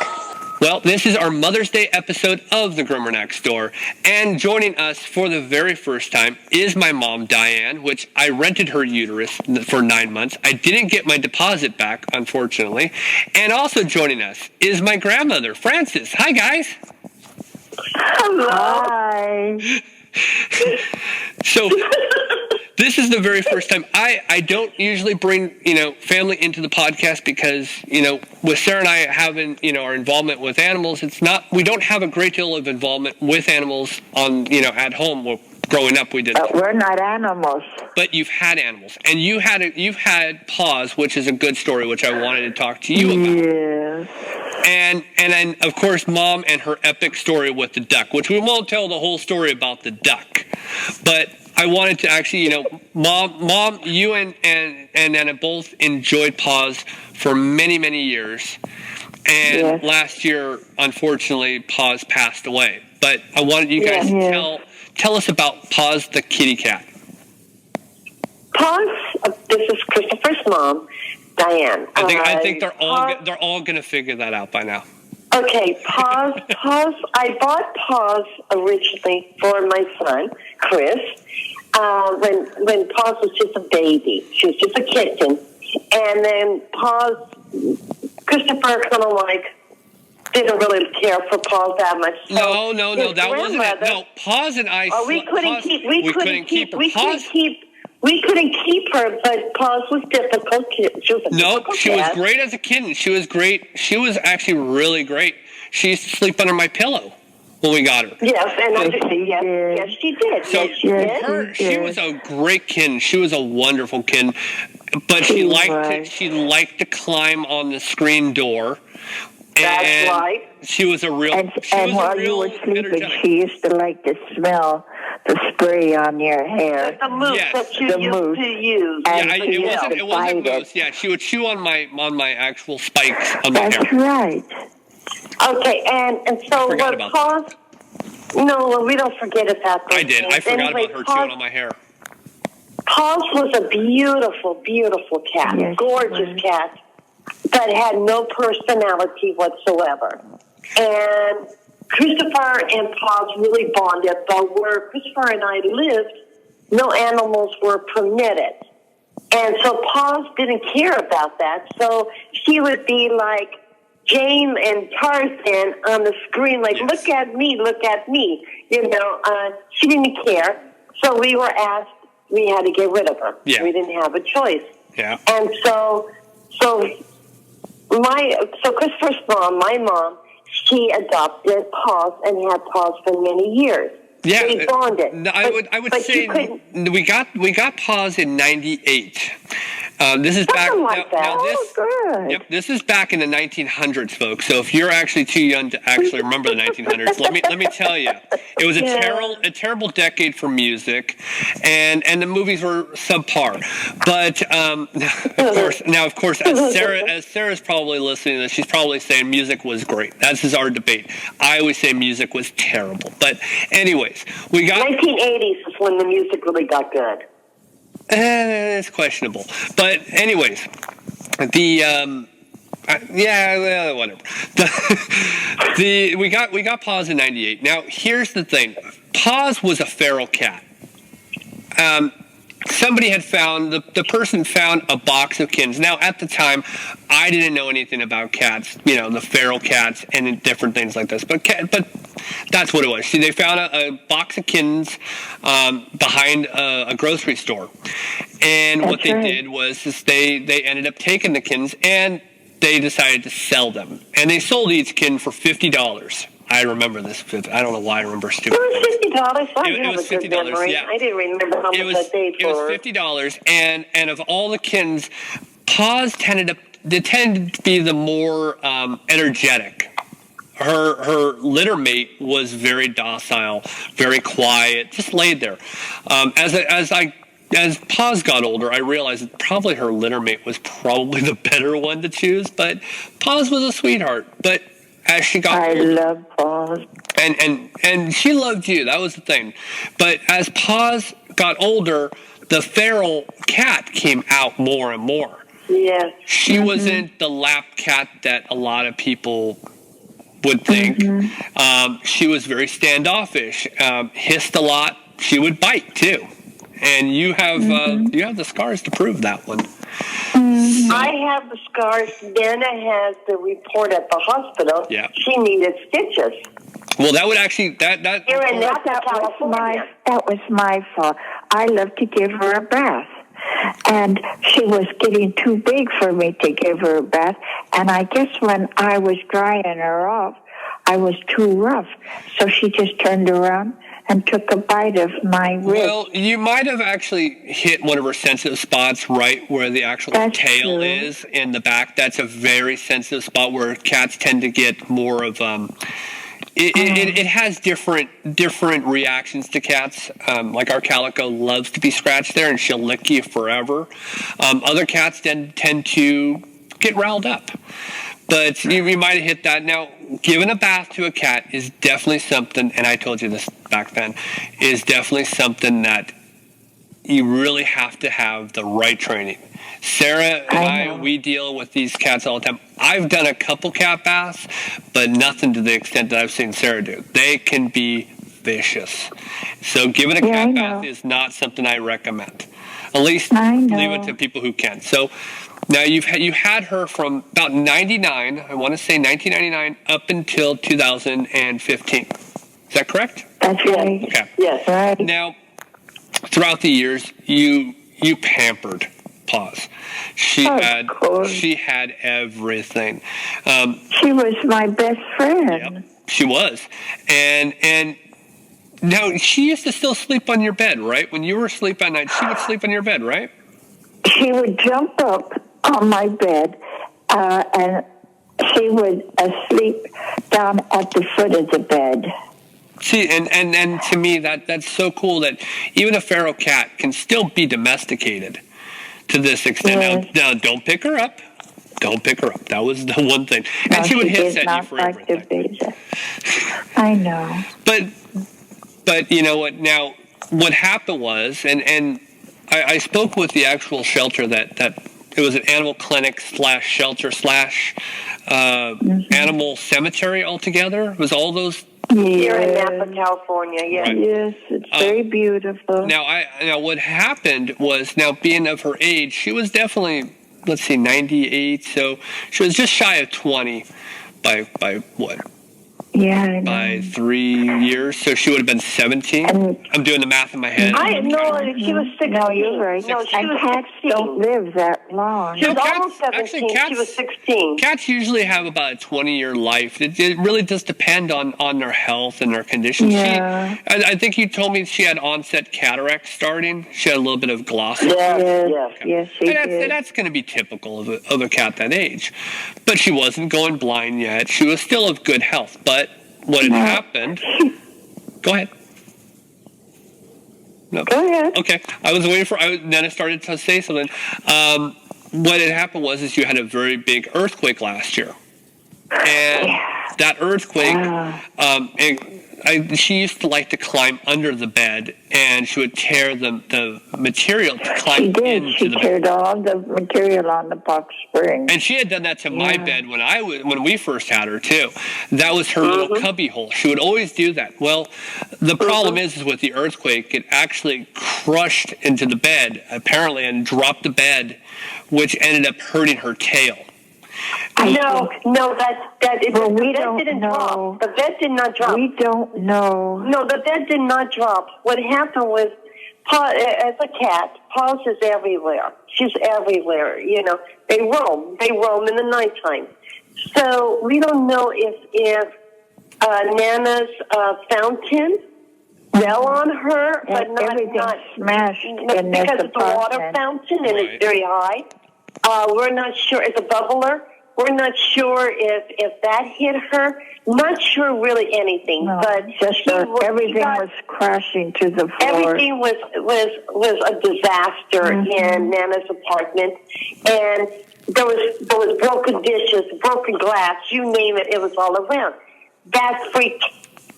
Well, this is our Mother's Day episode of The Groomer Next Door, and joining us for the very first time is my mom, Diane, which I rented her uterus for 9 months. I didn't get my deposit back, unfortunately. And also joining us is my grandmother, Frances. Hi, guys. Hello. Hi. So this is the very first time. I don't usually bring, family into the podcast because, with Sarah and I having, our involvement with animals, we don't have a great deal of involvement with animals on, at home. Well, growing up we did. We're not animals. But you've had animals, and you've had Paws, which is a good story, which I wanted to talk to you about. Yes. And then, of course, Mom and her epic story with the duck, which we won't tell the whole story about the duck. But I wanted to actually, Mom, you and Nana both enjoyed Paws for many, many years. And last year, unfortunately, Paws passed away. But I wanted you guys to tell us about Paws the kitty cat. Paws, this is Christopher's mom, Diane. I think they're all going to figure that out by now. Okay, Paws. I bought Paws originally for my son, Chris, when Paws was just a baby. She was just a kitten. And then Paws, Christopher kind of didn't really care for Paws that much. So no, that wasn't it. No, Paws and I. We couldn't keep her, but Paws was difficult. She was great as a kitten. She was great. She was actually really great. She used to sleep under my pillow when we got her. Yes, yes, she did. So she was a great kitten. She was a wonderful kitten, but she liked to climb on the screen door. That's right. She was a real. And while you were sleeping, she used to like to smell the spray on your hair. The mousse that you used to use. It wasn't mousse. Yeah, she would chew on my actual spikes on my hair. That's right. Okay, and so what Paws? No, we don't forget about that. I did. I forgot about her chewing on my hair. Paws was a beautiful, beautiful cat, gorgeous cat, but had no personality whatsoever. And Christopher and Paws really bonded, but where Christopher and I lived, no animals were permitted. And so Paws didn't care about that. So she would be like Jane and Tarzan on the screen, look at me, look at me. She didn't care. So we were asked, we had to get rid of her. Yeah. We didn't have a choice. Yeah. And so Christopher's mom, my mom, she adopted Paws and had Paws for many years. Yeah, they bonded. I would say we got Paws in '98. This is back. Good. This is back in the 1900s, folks. So if you're actually too young to actually remember the 1900s, let me tell you, it was a terrible decade for music, and the movies were subpar. But of course, as Sarah's probably listening to this, she's probably saying music was great. This is our debate. I always say music was terrible. But anyways, we got 1980s is when the music really got good. It's questionable. But anyways, the Yeah, whatever. We got Paws in '98. Now here's the thing: Paws was a feral cat. Somebody had found the person found a box of kittens. Now at the time, I didn't know anything about cats, the feral cats and different things like this. But that's what it was. See, they found a box of kittens behind a grocery store, and what they did was they ended up taking the kittens and they decided to sell them, and they sold each kitten for $50. I remember this. I don't know why I remember stupid. It was $50. It was $50. Yeah. I didn't remember how much I paid for. It was $50, and of all the kittens, Paws tended to be the more energetic. Her litter mate was very docile, very quiet, just laid there. As Paws got older, I realized that probably her litter mate was probably the better one to choose. But Paws was a sweetheart. But as she got older, love Paws. And she loved you. That was the thing. But as Paws got older, the feral cat came out more and more. Yes. She wasn't the lap cat that a lot of people would think. She was very standoffish, hissed a lot. She would bite too. And you have the scars to prove that one. I have the scars. Dana has the report at the hospital. Yeah. She needed stitches. Well, that would actually that Here in Napa, California. That was my fault. I loved to give her a bath. And she was getting too big for me to give her a bath. And I guess when I was drying her off, I was too rough. So she just turned around and took a bite of my wrist. Well, you might have actually hit one of her sensitive spots right where the actual tail is in the back. That's a very sensitive spot where cats tend to get more of it has different reactions to cats. Like our calico loves to be scratched there and she'll lick you forever. Other cats tend to get riled up. But you might have hit that. Now, giving a bath to a cat is definitely something, and I told you this back then, is definitely something that you really have to have the right training. Sarah and I, we deal with these cats all the time. I've done a couple cat baths, but nothing to the extent that I've seen Sarah do. They can be vicious. So giving a cat bath is not something I recommend. At least leave it to people who can. So now you had her from about 99, I want to say 1999, up until 2015. Is that correct? That's right. Okay. Yes. Right. Now, throughout the years, you pampered Paws. She had everything. She was my best friend. Yep, she was. And now she used to still sleep on your bed, right? When you were asleep at night, she would sleep on your bed, right? She would jump up on my bed, and she would sleep down at the foot of the bed. See, and to me, that's so cool that even a feral cat can still be domesticated to this extent. Now, don't pick her up. Don't pick her up. That was the one thing. And she would hiss at you for everything. I know. But you know what? Now, what happened was, and I spoke with the actual shelter that it was an animal clinic / shelter / animal cemetery altogether. It was all those. Here in Napa, California, yes. Right. Yes, it's very beautiful. Now what happened was, now being of her age, she was definitely, 98, so she was just shy of 20 by what? Yeah, I know. By 3 years, so she would have been 17. I'm doing the math in my head. I know she was 16. No, you're right. No, she was cats 16. don't live that long. She was almost 17. Actually, she was 16. Cats usually have about a 20-year life. It really does depend on their health and their condition. Yeah. I think you told me she had onset cataract starting. She had a little bit of glossus. Yes, she did. And that's going to be typical of a cat that age. But she wasn't going blind yet. She was still of good health. But what had happened... Go ahead. No. Go ahead. Okay. I was waiting for... then I started to say something. What had happened was you had a very big earthquake last year. And that earthquake, she used to like to climb under the bed, and she would tear the material to climb She did. into She the bed. teared all the material on the box spring. And she had done that to my bed when we first had her too. That was her little cubby hole. She would always do that. Well, the problem is with the earthquake, it actually crushed into the bed apparently and dropped the bed, which ended up hurting her tail. No, Well, we the bed don't didn't know. drop. The bed did not drop. We don't know. No, the bed did not drop. What happened was, as a cat, Paws is everywhere. She's everywhere. You know, they roam in the nighttime. So we don't know if Nana's fountain fell on her, but not smashed in because this it's a water apartment. fountain and it's very high. We're not sure. It's a bubbler. We're not sure if that hit her. Not sure really anything, but everything was crashing to the floor. Everything was a disaster in Nana's apartment, and there was broken dishes, broken glass, you name it. It was all around. That freaked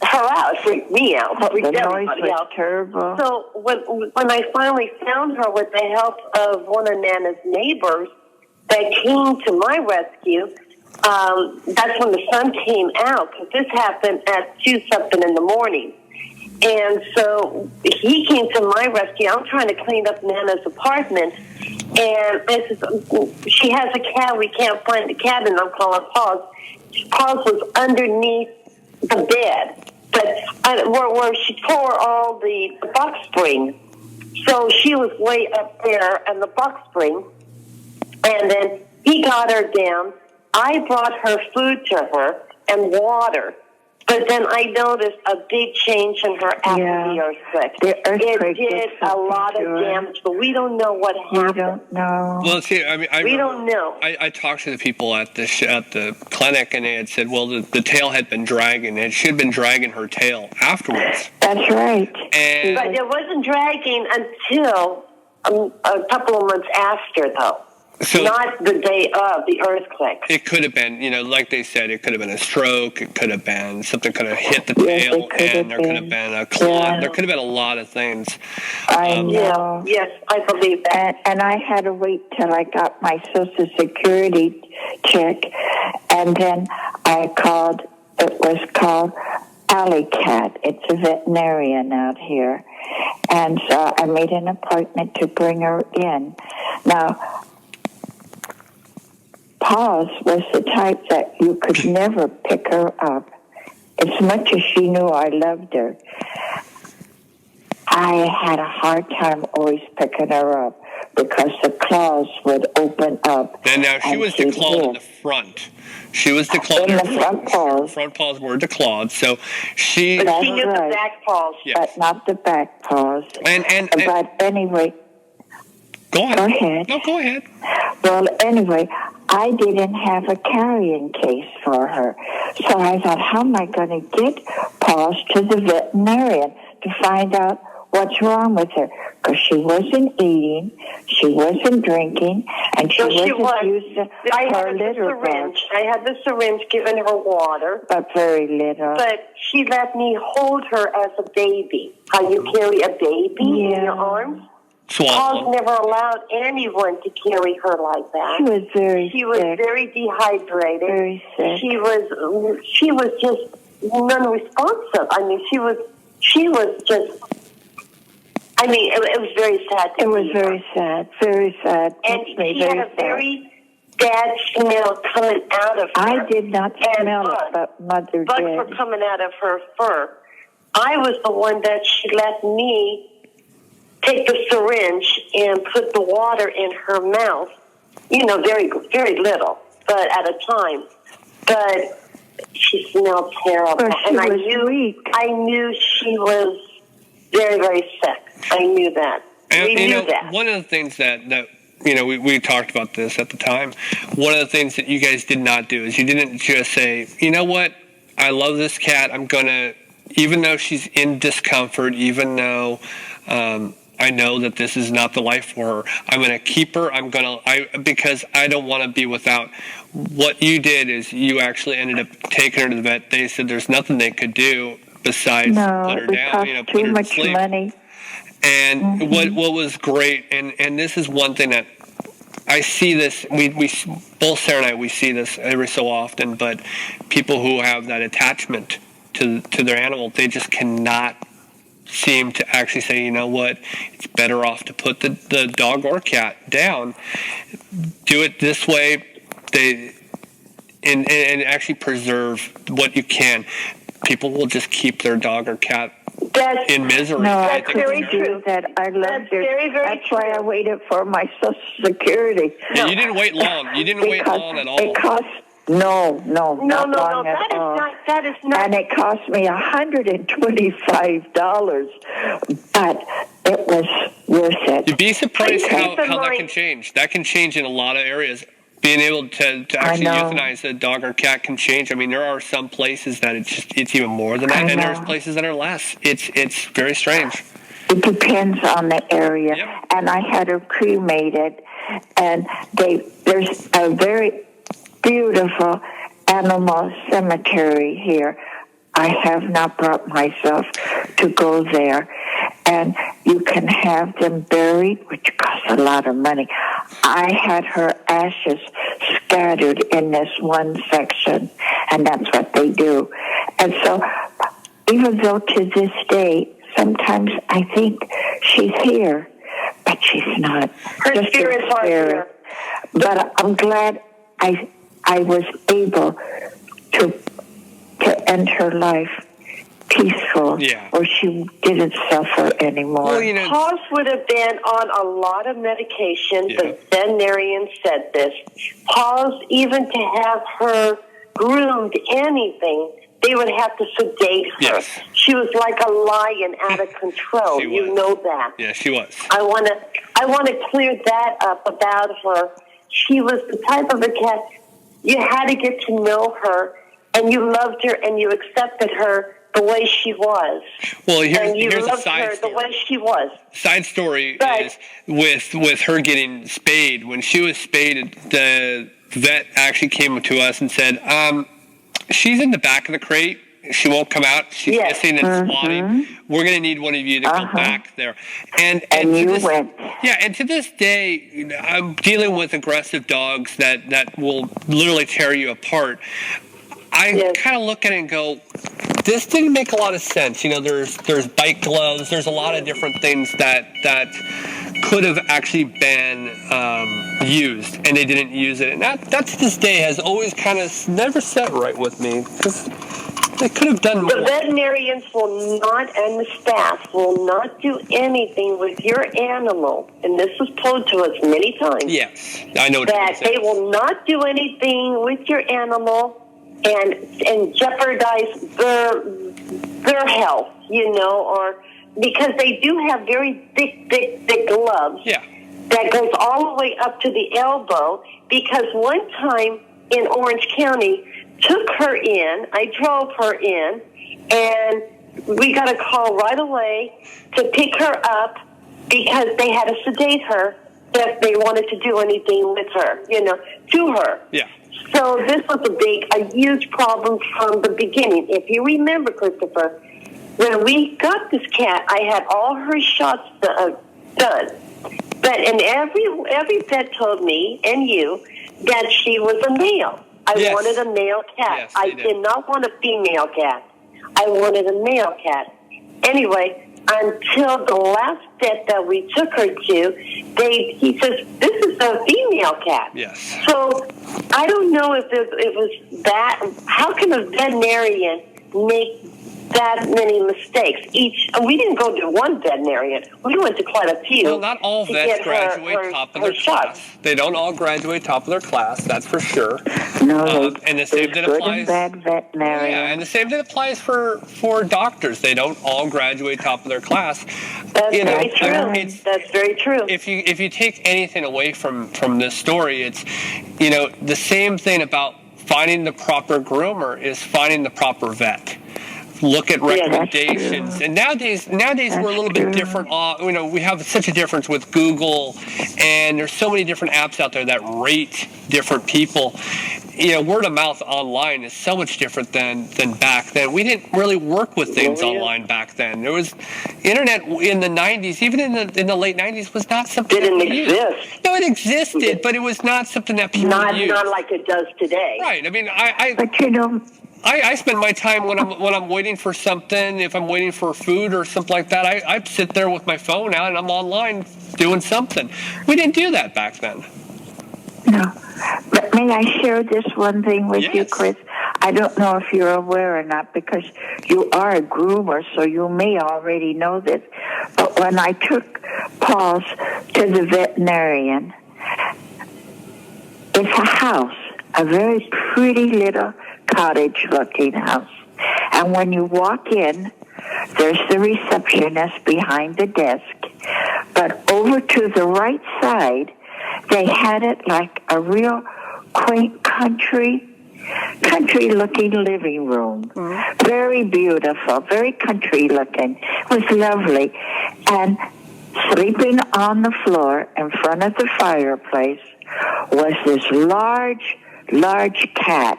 her out. It freaked me out. Freaked The noise everybody was out. terrible. So when I finally found her with the help of one of Nana's neighbors that came to my rescue, that's when the sun came out, because this happened at 2-something in the morning. And so he came to my rescue. I'm trying to clean up Nana's apartment, and I said, she has a cat. We can't find the cat, and I'm calling Paws. Paws was underneath the bed, but where she tore all the box spring. So she was way up there in the box spring, and then he got her down. I brought her food to her and water, but then I noticed a big change in her after the earthquake. It did a lot of damage, but we don't know what happened. We don't know. Well, see, I mean, We don't know. I talked to the people at the clinic, and they had said, well, the tail had been dragging, and she had been dragging her tail afterwards. That's right. And But it wasn't dragging until a couple of months after, though. So, not the day of the earthquake. It could have been, like they said, it could have been a stroke. It could have been something could have hit the tail, and there could have been a clot. Yeah. There could have been a lot of things. I know. Yes, I believe that. And I had to wait till I got my Social Security check, and then I called. It was called Alley Cat. It's a veterinarian out here, and so I made an appointment to bring her in. Now, Paws was the type that you could never pick her up. As much as she knew I loved her, I had a hard time always picking her up because the claws would open up. And now she was declawed in the front. She was declawed in the front paws. Her front paws were declawed, so she. But she knew the back paws. Yes. But not the back paws. But anyway. Go ahead. Go ahead. No, go ahead. Well, anyway, I didn't have a carrying case for her. So I thought, how am I going to get Paws to the veterinarian to find out what's wrong with her? Because she wasn't eating, she wasn't drinking, and she wasn't using her litter box. I had the syringe giving her water. But very little. But she let me hold her as a baby. How you carry a baby in your arms? Paws never allowed anyone to carry her like that. She was very She was sick. very dehydrated. Very sick. She was just non-responsive. I mean, she was just. I mean, it was very sad. It was very sad. Very sad. And she had a very bad smell coming out of her. I did not smell it, but Mother Bugs did. were coming out of her fur. I was the one that she let me take the syringe and put the water in her mouth. Very, very little, but at a time. But she smelled terrible, Well, she and I was knew she was very, very sick. I knew that. We knew that. One of the things that we talked about this at the time. One of the things that you guys did not do is you didn't just say, you know what, I love this cat. I'm gonna, even though she's in discomfort, even though I know that this is not the life for her. I'm going to keep her. Because I don't want to be without. What you did is you actually ended up taking her to the vet. They said there's nothing they could do besides put her down, put her to sleep. Money. And what was great, and this is one thing that I see this, we both Sarah and I, we see this every so often, but people who have that attachment to their animal, they just cannot seem to actually say, you know what, it's better off to put the dog or cat down, do it this way, and actually preserve what you can. People will just keep their dog or cat in misery. No, that's very true. That I loved it. That's why I waited for my Social Security. Yeah, you didn't wait long. You didn't wait long at all. It cost no, that is not. And it cost me $125, but it was worth it. You'd be surprised how that can change. That can change in a lot of areas. Being able to actually euthanize a dog or cat can change. I mean, there are some places that it's even more than that, and there's places that are less. It's very strange. It depends on the area. Yep. And I had her cremated, and there's a very beautiful animal cemetery here. I have not brought myself to go there. And you can have them buried, which costs a lot of money. I had her ashes scattered in this one section, and that's what they do. And so, even though to this day, sometimes I think she's here, but she's not. Her spirit's here. But I'm glad I was able to end her life peaceful, or she didn't suffer anymore. Well, Paws would have been on a lot of medication. The veterinarian said this. Paws, even to have her groomed anything, they would have to sedate her. Yes. She was like a lion out of control. You know that. Yeah, she was. I want to clear that up about her. She was the type of a cat, you had to get to know her, and you loved her, and you accepted her the way she was. Well, here's a side story. The way she was. Side story is with her getting spayed. When she was spayed, the vet actually came to us and said, she's in the back of the crate. She won't come out. She's missing and swatting. We're going to need one of you to go back there. And you went. Yeah, and to this day, I'm dealing with aggressive dogs that will literally tear you apart. I kind of look at it and go, this didn't make a lot of sense. There's bite gloves. There's a lot of different things that could have actually been used, and they didn't use it. And that to this day has always kind of never set right with me, because they could have done more. The veterinarians will not, and the staff will not do anything with your animal, and this was told to us many times. Yes, I know that they will not do anything with your animal and jeopardize their health, or because they do have very thick gloves. Yeah. That goes all the way up to the elbow, because one time in Orange County, took her in, I drove her in, and we got a call right away to pick her up because they had to sedate her if they wanted to do anything with her, to her. Yeah. So this was a huge problem from the beginning. If you remember, Christopher, when we got this cat, I had all her shots done. And every vet told me, and you, that she was a male. I wanted a male cat. Yes, I did not want a female cat. I wanted a male cat. Anyway, until the last vet that we took her to, he says, this is a female cat. Yes. So I don't know if it was that. How can a veterinarian make that many mistakes? We didn't go to one veterinarian. We went to quite a few. Well, not all vets graduate top of their class. They don't all graduate top of their class, that's for sure. No, and the same thing applies. Bad veterinarian. Yeah, and the same thing applies for doctors. They don't all graduate top of their class. That's very true. That's very true. If you take anything away from this story, it's the same thing about finding the proper groomer is finding the proper vet. look at recommendations. And nowadays we're a little bit different. We have such a difference with Google, and there's so many different apps out there that rate different people. Word of mouth online is so much different than back then. We didn't really work with things online back then. There was internet in the 90s, even in the late 90s, was not something Didn't that exist. No, it existed, but it was not something that people used. Not like it does today. Right. I mean, But I spend my time when I'm waiting for something. If I'm waiting for food or something like that, I sit there with my phone out and I'm online doing something. We didn't do that back then. No. But may I share this one thing with you, Chris? I don't know if you're aware or not, because you are a groomer, so you may already know this. But when I took Paul's to the veterinarian, it's a house, a very pretty little cottage-looking house. And when you walk in, there's the receptionist behind the desk. But over to the right side, they had it like a real quaint country-looking living room. Very beautiful, very country-looking. It was lovely. And sleeping on the floor in front of the fireplace was this large cat.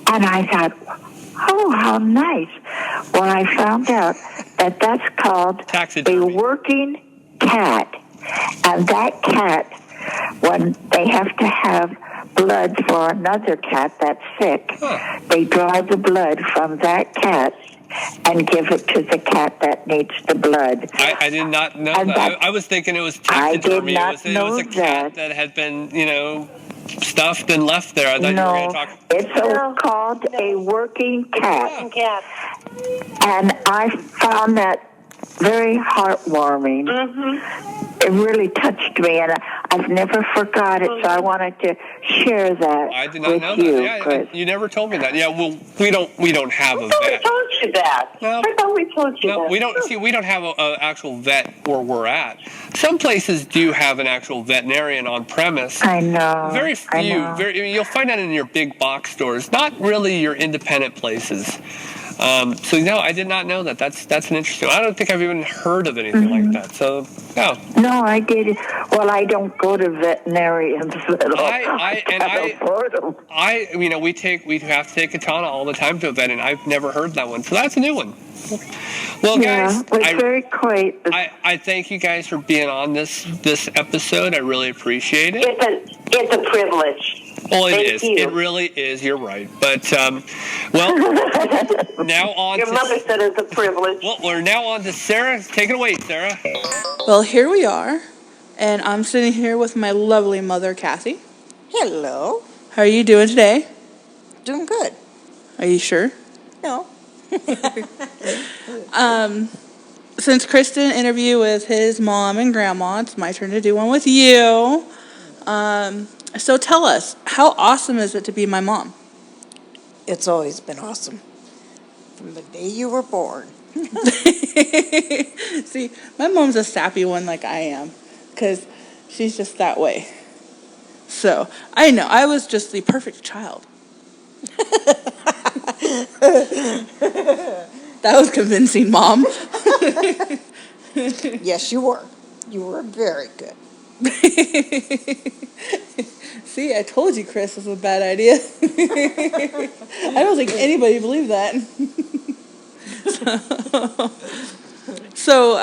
And I thought, oh, how nice. Well, I found out that that's called a working cat. And that cat, when they have to have blood for another cat that's sick, they draw the blood from that cat and give it to the cat that needs the blood. I did not know that. I was thinking it was taxidermy. It was a cat that had been, stuffed and left there. I thought you were going to talk. It's called a working cat. And I found that very heartwarming. It really touched me, and I've never forgot it, so I wanted to share that I did not with know you, that. Chris. You never told me that. Yeah, well, we don't have a vet. I told you that. I thought we told you that. We don't. See, we don't have an actual vet where we're at. Some places do have an actual veterinarian on premise. I know. Very few. You'll find that in your big box stores, not really your independent places. So no, I did not know that. That's an interesting. I don't think I've even heard of anything like that. So no. No, I did. Well, I don't go to veterinarians at all. I afford them. We have to take Katana all the time to a vet, and I've never heard that one. So that's a new one. Well, guys, it's very quaint. I thank you guys for being on this episode. I really appreciate it. It's a privilege. Well, it is. It really is. You're right. But, now on Your mother said it's a privilege. Well, we're now on to Sarah. Take it away, Sarah. Well, here we are, and I'm sitting here with my lovely mother, Kathy. Hello. How are you doing today? Doing good. Are you sure? No. Since Chris did an interview with his mom and grandma, it's my turn to do one with you. So tell us, how awesome is it to be my mom? It's always been awesome. From the day you were born. See, my mom's a sappy one like I am, because she's just that way. So, I know, I was just the perfect child. That was convincing, Mom. Yes, you were. You were very good. See, I told you Chris was a bad idea. I don't think anybody believed that. So,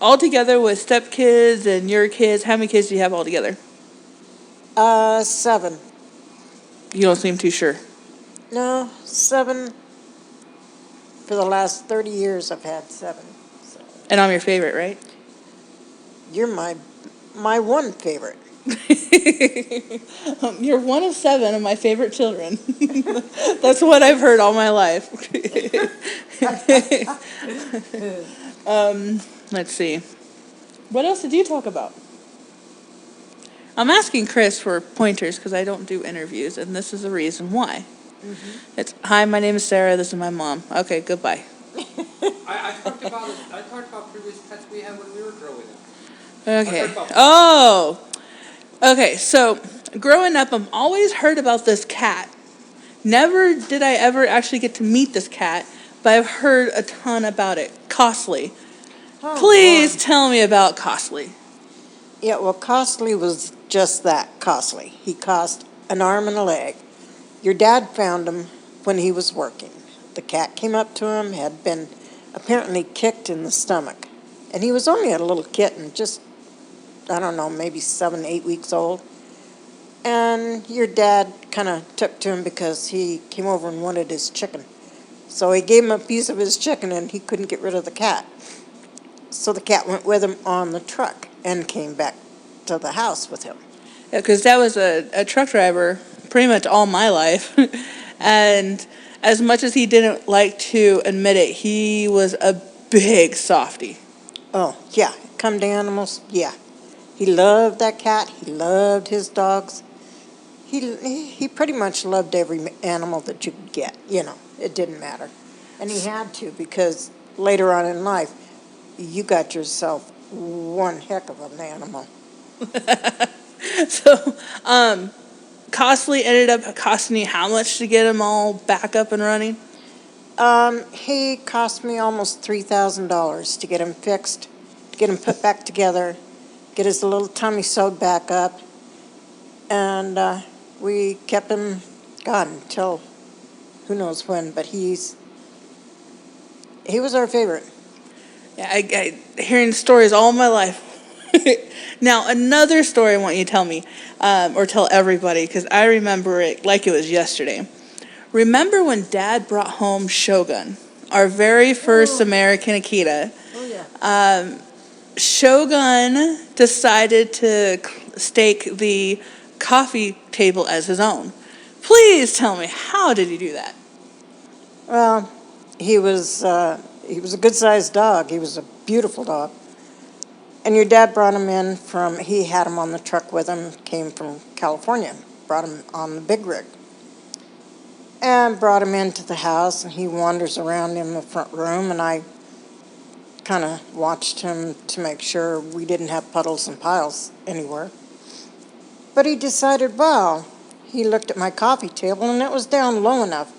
all together with stepkids and your kids, how many kids do you have all together? 7. You don't seem too sure. No, 7. For the last 30 years, I've had 7. So. And I'm your favorite, right? You're my one favorite. You're one of 7 of my favorite children. That's what I've heard all my life. Let's see. What else did you talk about? I'm asking Chris for pointers because I don't do interviews, and this is the reason why. Mm-hmm. It's, hi, my name is Sarah. This is my mom. Okay, goodbye. I talked about previous pets we had when we were growing up. Okay. Oh. Okay, so growing up, I've always heard about this cat. Never did I ever actually get to meet this cat, but I've heard a ton about it. Costly. Oh, Please Lord. tell me about Costly. Yeah, well, Costly was just that, costly. He cost an arm and a leg. Your dad found him when he was working. The cat came up to him, had been apparently kicked in the stomach. And he was only a little kitten, just, I don't know, maybe 7, 8 weeks old. And your dad kind of took to him because he came over and wanted his chicken. So he gave him a piece of his chicken and he couldn't get rid of the cat. So the cat went with him on the truck and came back to the house with him. Yeah, because Dad was a truck driver pretty much all my life. And as much as he didn't like to admit it, he was a big softie. Oh, yeah. Come to animals, yeah. He loved that cat. He loved his dogs. He pretty much loved every animal that you could get. You know, it didn't matter. And he had to, because later on in life, you got yourself one heck of an animal. So, Costly ended up costing you how much to get them all back up and running? He cost me almost $3,000 to get him fixed, to get him put back together, get his little tummy sewed back up, and we kept him gone until who knows when, but he was our favorite. Yeah, I hearing stories all my life. Now, another story I want you to tell me, or tell everybody, because I remember it like it was yesterday. Remember when Dad brought home Shogun, our very first American Akita? Oh, yeah. Shogun decided to stake the coffee table as his own. Please tell me, how did he do that? Well, he was a good-sized dog. He was a beautiful dog. And your dad brought him in he had him on the truck with him, came from California, brought him on the big rig. And brought him into the house, and he wanders around in the front room, and I kind of watched him to make sure we didn't have puddles and piles anywhere. But he decided, well, he looked at my coffee table, and it was down low enough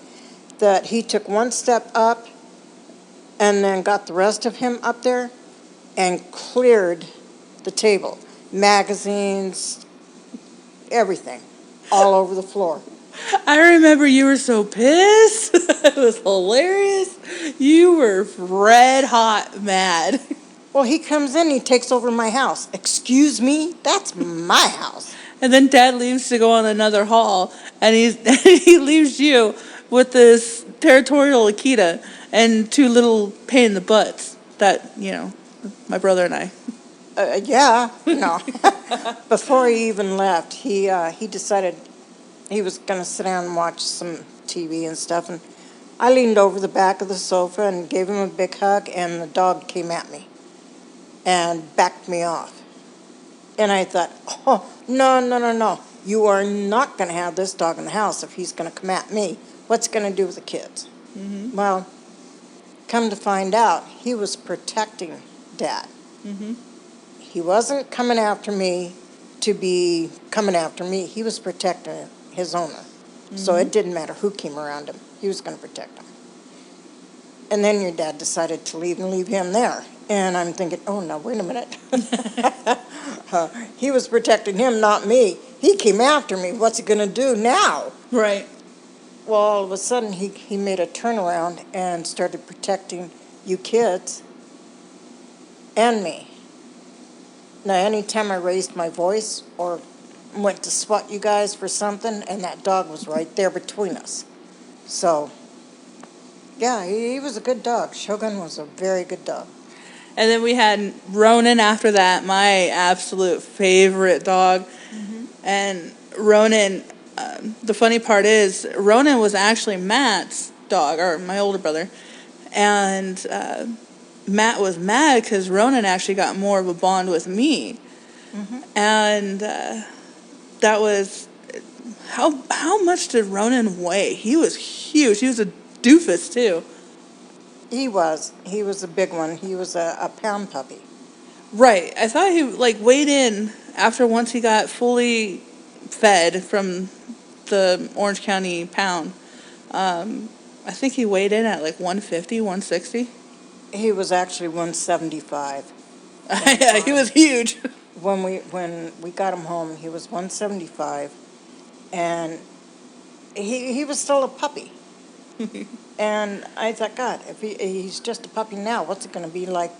that he took one step up and then got the rest of him up there and cleared the table. Magazines, everything, all over the floor. I remember you were so pissed. It was hilarious. You were red hot mad. Well, he comes in, he takes over my house. Excuse me? That's my house. And then Dad leaves to go on another haul, and he leaves you with this territorial Akita and two little pain in the butts that, my brother and I. Yeah, no. Before he even left, he decided he was going to sit down and watch some TV and stuff, and I leaned over the back of the sofa and gave him a big hug, and the dog came at me and backed me off. And I thought, oh, no. You are not going to have this dog in the house if he's going to come at me. What's going to do with the kids? Mm-hmm. Well, come to find out, he was protecting Dad. Mm-hmm. He wasn't coming after me to be coming after me. He was protecting his owner. Mm-hmm. So it didn't matter who came around him. He was going to protect him. And then your dad decided to leave and leave him there. And I'm thinking, oh, now, wait a minute. He was protecting him, not me. He came after me. What's he going to do now? Right. Well, all of a sudden, he made a turnaround and started protecting you kids and me. Now, anytime I raised my voice or went to swat you guys for something, and that dog was right there between us. So, yeah, he was a good dog. Shogun was a very good dog. And then we had Ronan after that, my absolute favorite dog. Mm-hmm. And Ronan, the funny part is, Ronan was actually Matt's dog, or my older brother. And Matt was mad because Ronan actually got more of a bond with me. Mm-hmm. And that was, how much did Ronan weigh? He was huge. He was a doofus, too. He was a big one. He was a pound puppy. Right. I thought he weighed in after once he got fully fed from the Orange County pound. I think he weighed in at like 150, 160. He was actually 175. Yeah, he was huge. When we got him home, he was 175, and he was still a puppy. And I thought, God, if he's just a puppy now, what's it going to be like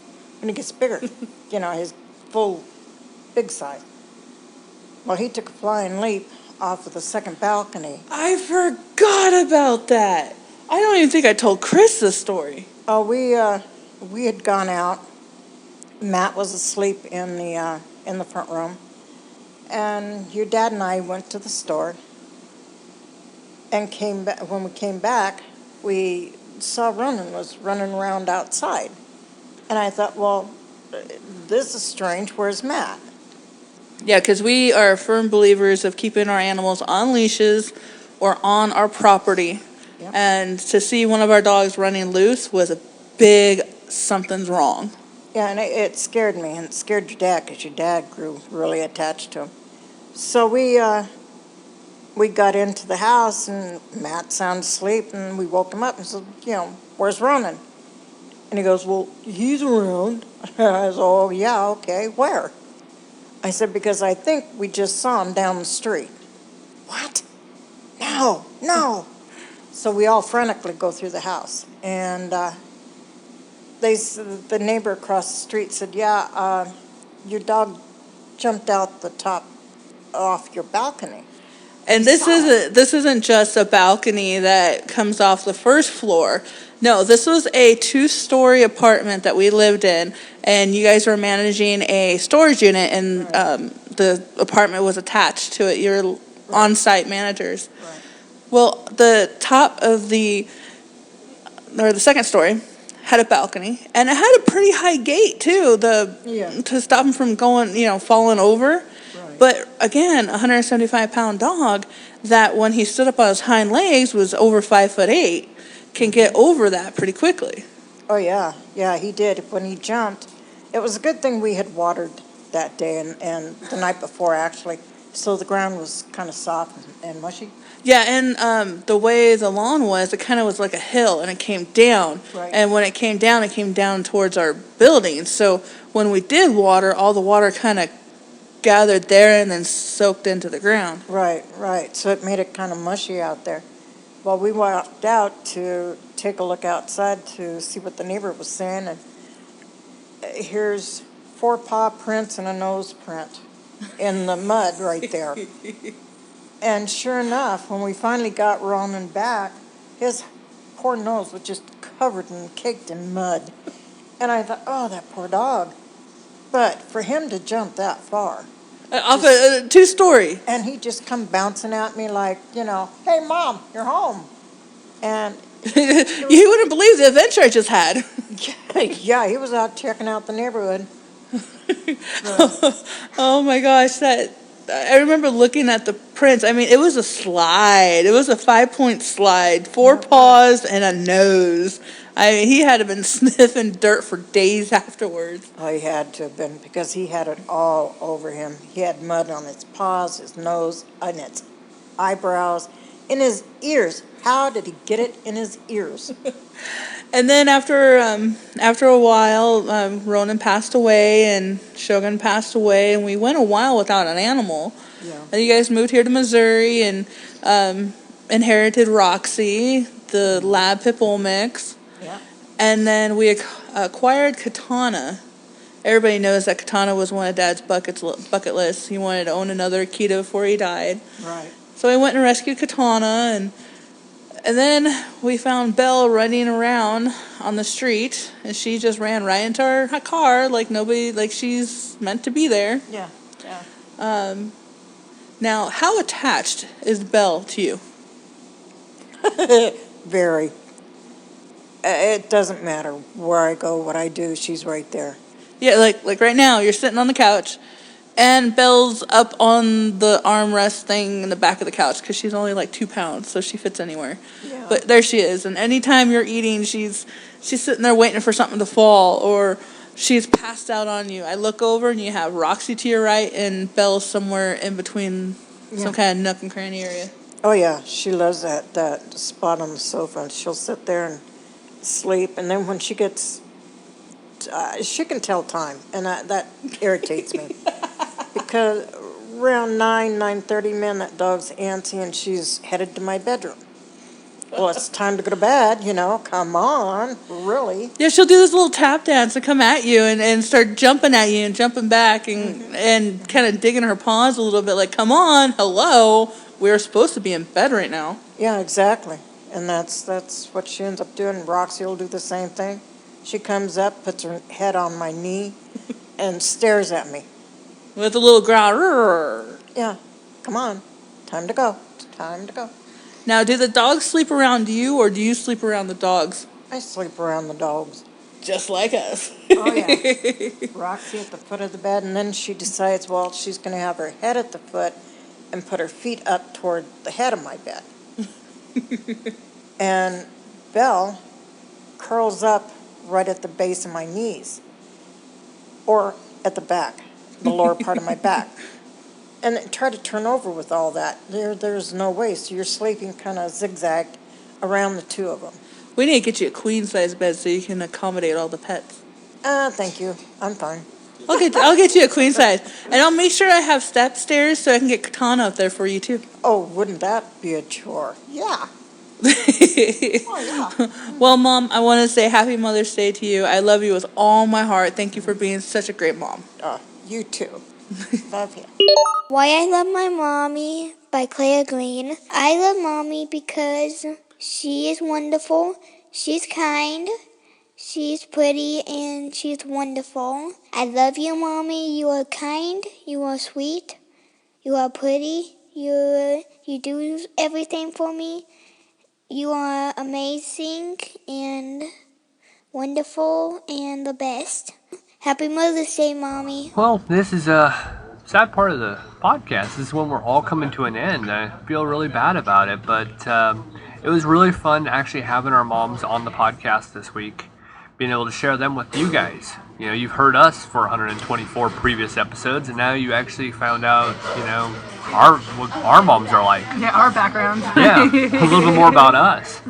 when he gets bigger? His full, big size. Well, he took a flying leap off of the second balcony. I forgot about that. I don't even think I told Chris this story. Oh, we had gone out. Matt was asleep in the front room, and your dad and I went to the store. And came back. When we came back, we saw Ronan was running around outside, and I thought, well, this is strange. Where's Matt? Yeah, because we are firm believers of keeping our animals on leashes or on our property. Yep. And to see one of our dogs running loose was a big something's wrong. Yeah, and it scared me, and it scared your dad because your dad grew really attached to him. So we got into the house, and Matt sounded asleep, and we woke him up and said, where's Ronan? And he goes, well, he's around. I said, oh, yeah, okay, where? I said, because I think we just saw him down the street. What? No. So we all frantically go through the house, and the neighbor across the street said, yeah, your dog jumped out the top off your balcony. And this isn't just a balcony that comes off the first floor. No, this was a 2-story apartment that we lived in, and you guys were managing a storage unit, and the apartment was attached to it. You're on-site managers. Right. Well, the top of the second story had a balcony, and it had a pretty high gate too, to stop him from going, falling over. But again, a 175-pound dog that when he stood up on his hind legs was over 5'8", can get over that pretty quickly. Oh yeah, he did. When he jumped, it was a good thing we had watered that day and the night before actually, so the ground was kind of soft and mushy. Yeah, and the way the lawn was, it kind of was like a hill, and it came down. Right. And when it came down towards our building. So when we did water, all the water kind of gathered there and then soaked into the ground. Right. So it made it kind of mushy out there. Well, we walked out to take a look outside to see what the neighbor was saying, and here's 4 paw prints and a nose print in the mud right there. And sure enough, when we finally got Ronan back, his poor nose was just covered and caked in mud. And I thought, oh, that poor dog. But for him to jump that far. Off a 2-story. And he just come bouncing at me like, hey, Mom, you're home. And you wouldn't believe the adventure I just had. Yeah, he was out checking out the neighborhood. Oh my gosh, I remember looking at the prints. I mean, it was a slide. It was a 5-point slide, 4 paws and a nose. I mean, he had been sniffing dirt for days afterwards. Oh, he had to have been, because he had it all over him. He had mud on his paws, his nose, and his eyebrows, in his ears. How did he get it in his ears? And then after a while, Ronan passed away and Shogun passed away, and we went a while without an animal. Yeah. And you guys moved here to Missouri and inherited Roxy, the lab pit bull mix. Yeah. And then we acquired Katana. Everybody knows that Katana was one of Dad's bucket lists. He wanted to own another Akita before he died. Right. So I went and rescued Katana, and then we found Belle running around on the street, and she just ran right into our car like she's meant to be there. Yeah. Now, how attached is Belle to you? Very. It doesn't matter where I go, what I do, she's right there. Yeah, like right now, you're sitting on the couch, and Belle's up on the armrest thing in the back of the couch because she's only like 2 pounds, so she fits anywhere. Yeah. But there she is, and anytime you're eating, she's sitting there waiting for something to fall, or she's passed out on you. I look over, and you have Roxy to your right, and Belle somewhere in between some kind of nook and cranny area. Oh, yeah. She loves that spot on the sofa. And she'll sit there and sleep. And then when she gets... she can tell time. And that irritates me. Because around 9:30, man, that dog's antsy and she's headed to my bedroom. Well, it's time to go to bed, come on, really. Yeah, she'll do this little tap dance and come at you and start jumping at you and jumping back and kind of digging her paws a little bit like, come on, hello, we're supposed to be in bed right now. Yeah, exactly. And that's what she ends up doing. Roxy will do the same thing. She comes up, puts her head on my knee, and stares at me. With a little growl. Yeah, come on, time to go, time to go. Now, do the dogs sleep around you, or do you sleep around the dogs? I sleep around the dogs. Just like us. Oh, yeah. Roxy at the foot of the bed, and then she decides, well, she's going to have her head at the foot and put her feet up toward the head of my bed. And Belle curls up right at the base of my knees, or at the back, the lower part of my back. And try to turn over with all that. There's no way. So you're sleeping kind of zigzagged around the two of them. We need to get you a queen-size bed so you can accommodate all the pets. Thank you. I'm fine. I'll get you a queen size. And I'll make sure I have step stairs so I can get Katana up there for you, too. Oh, wouldn't that be a chore? Yeah. Well, Mom, I want to say Happy Mother's Day to you. I love you with all my heart. Thank you for being such a great mom. You too. Love you. Why I Love My Mommy by Claire Green. I love Mommy because she is wonderful, she's kind, she's pretty, and she's wonderful. I love you, Mommy. You are kind, you are sweet, you are pretty, you do everything for me. You are amazing and wonderful and the best. Happy Mother's Day, Mommy. Well, this is a sad part of the podcast. This is when we're all coming to an end. I feel really bad about it, but it was really fun actually having our moms on the podcast this week, being able to share them with you guys. You've heard us for 124 previous episodes, and now you actually found out, what our moms are like. Yeah, our backgrounds. Yeah, a little bit more about us.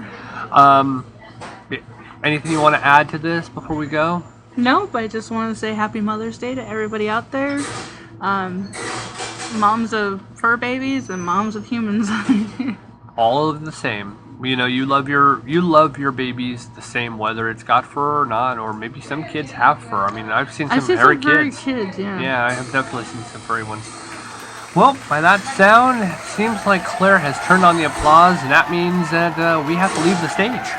Anything you want to add to this before we go? Nope, I just want to say Happy Mother's Day to everybody out there. Moms of fur babies and moms of humans. All of the same. You love your babies the same, whether it's got fur or not, or maybe some kids have fur. I mean, I've seen some furry kids. Yeah. Yeah, I have definitely seen some furry ones. Well, by that sound, it seems like Claire has turned on the applause, and that means that we have to leave the stage.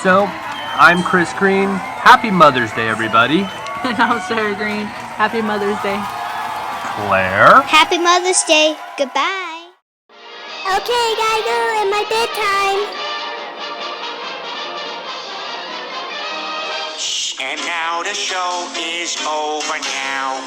So, I'm Chris Green. Happy Mother's Day, everybody. And I'm Sarah Green. Happy Mother's Day. Claire. Happy Mother's Day. Goodbye. Okay, gotta go in my bedtime. And now the show is over now.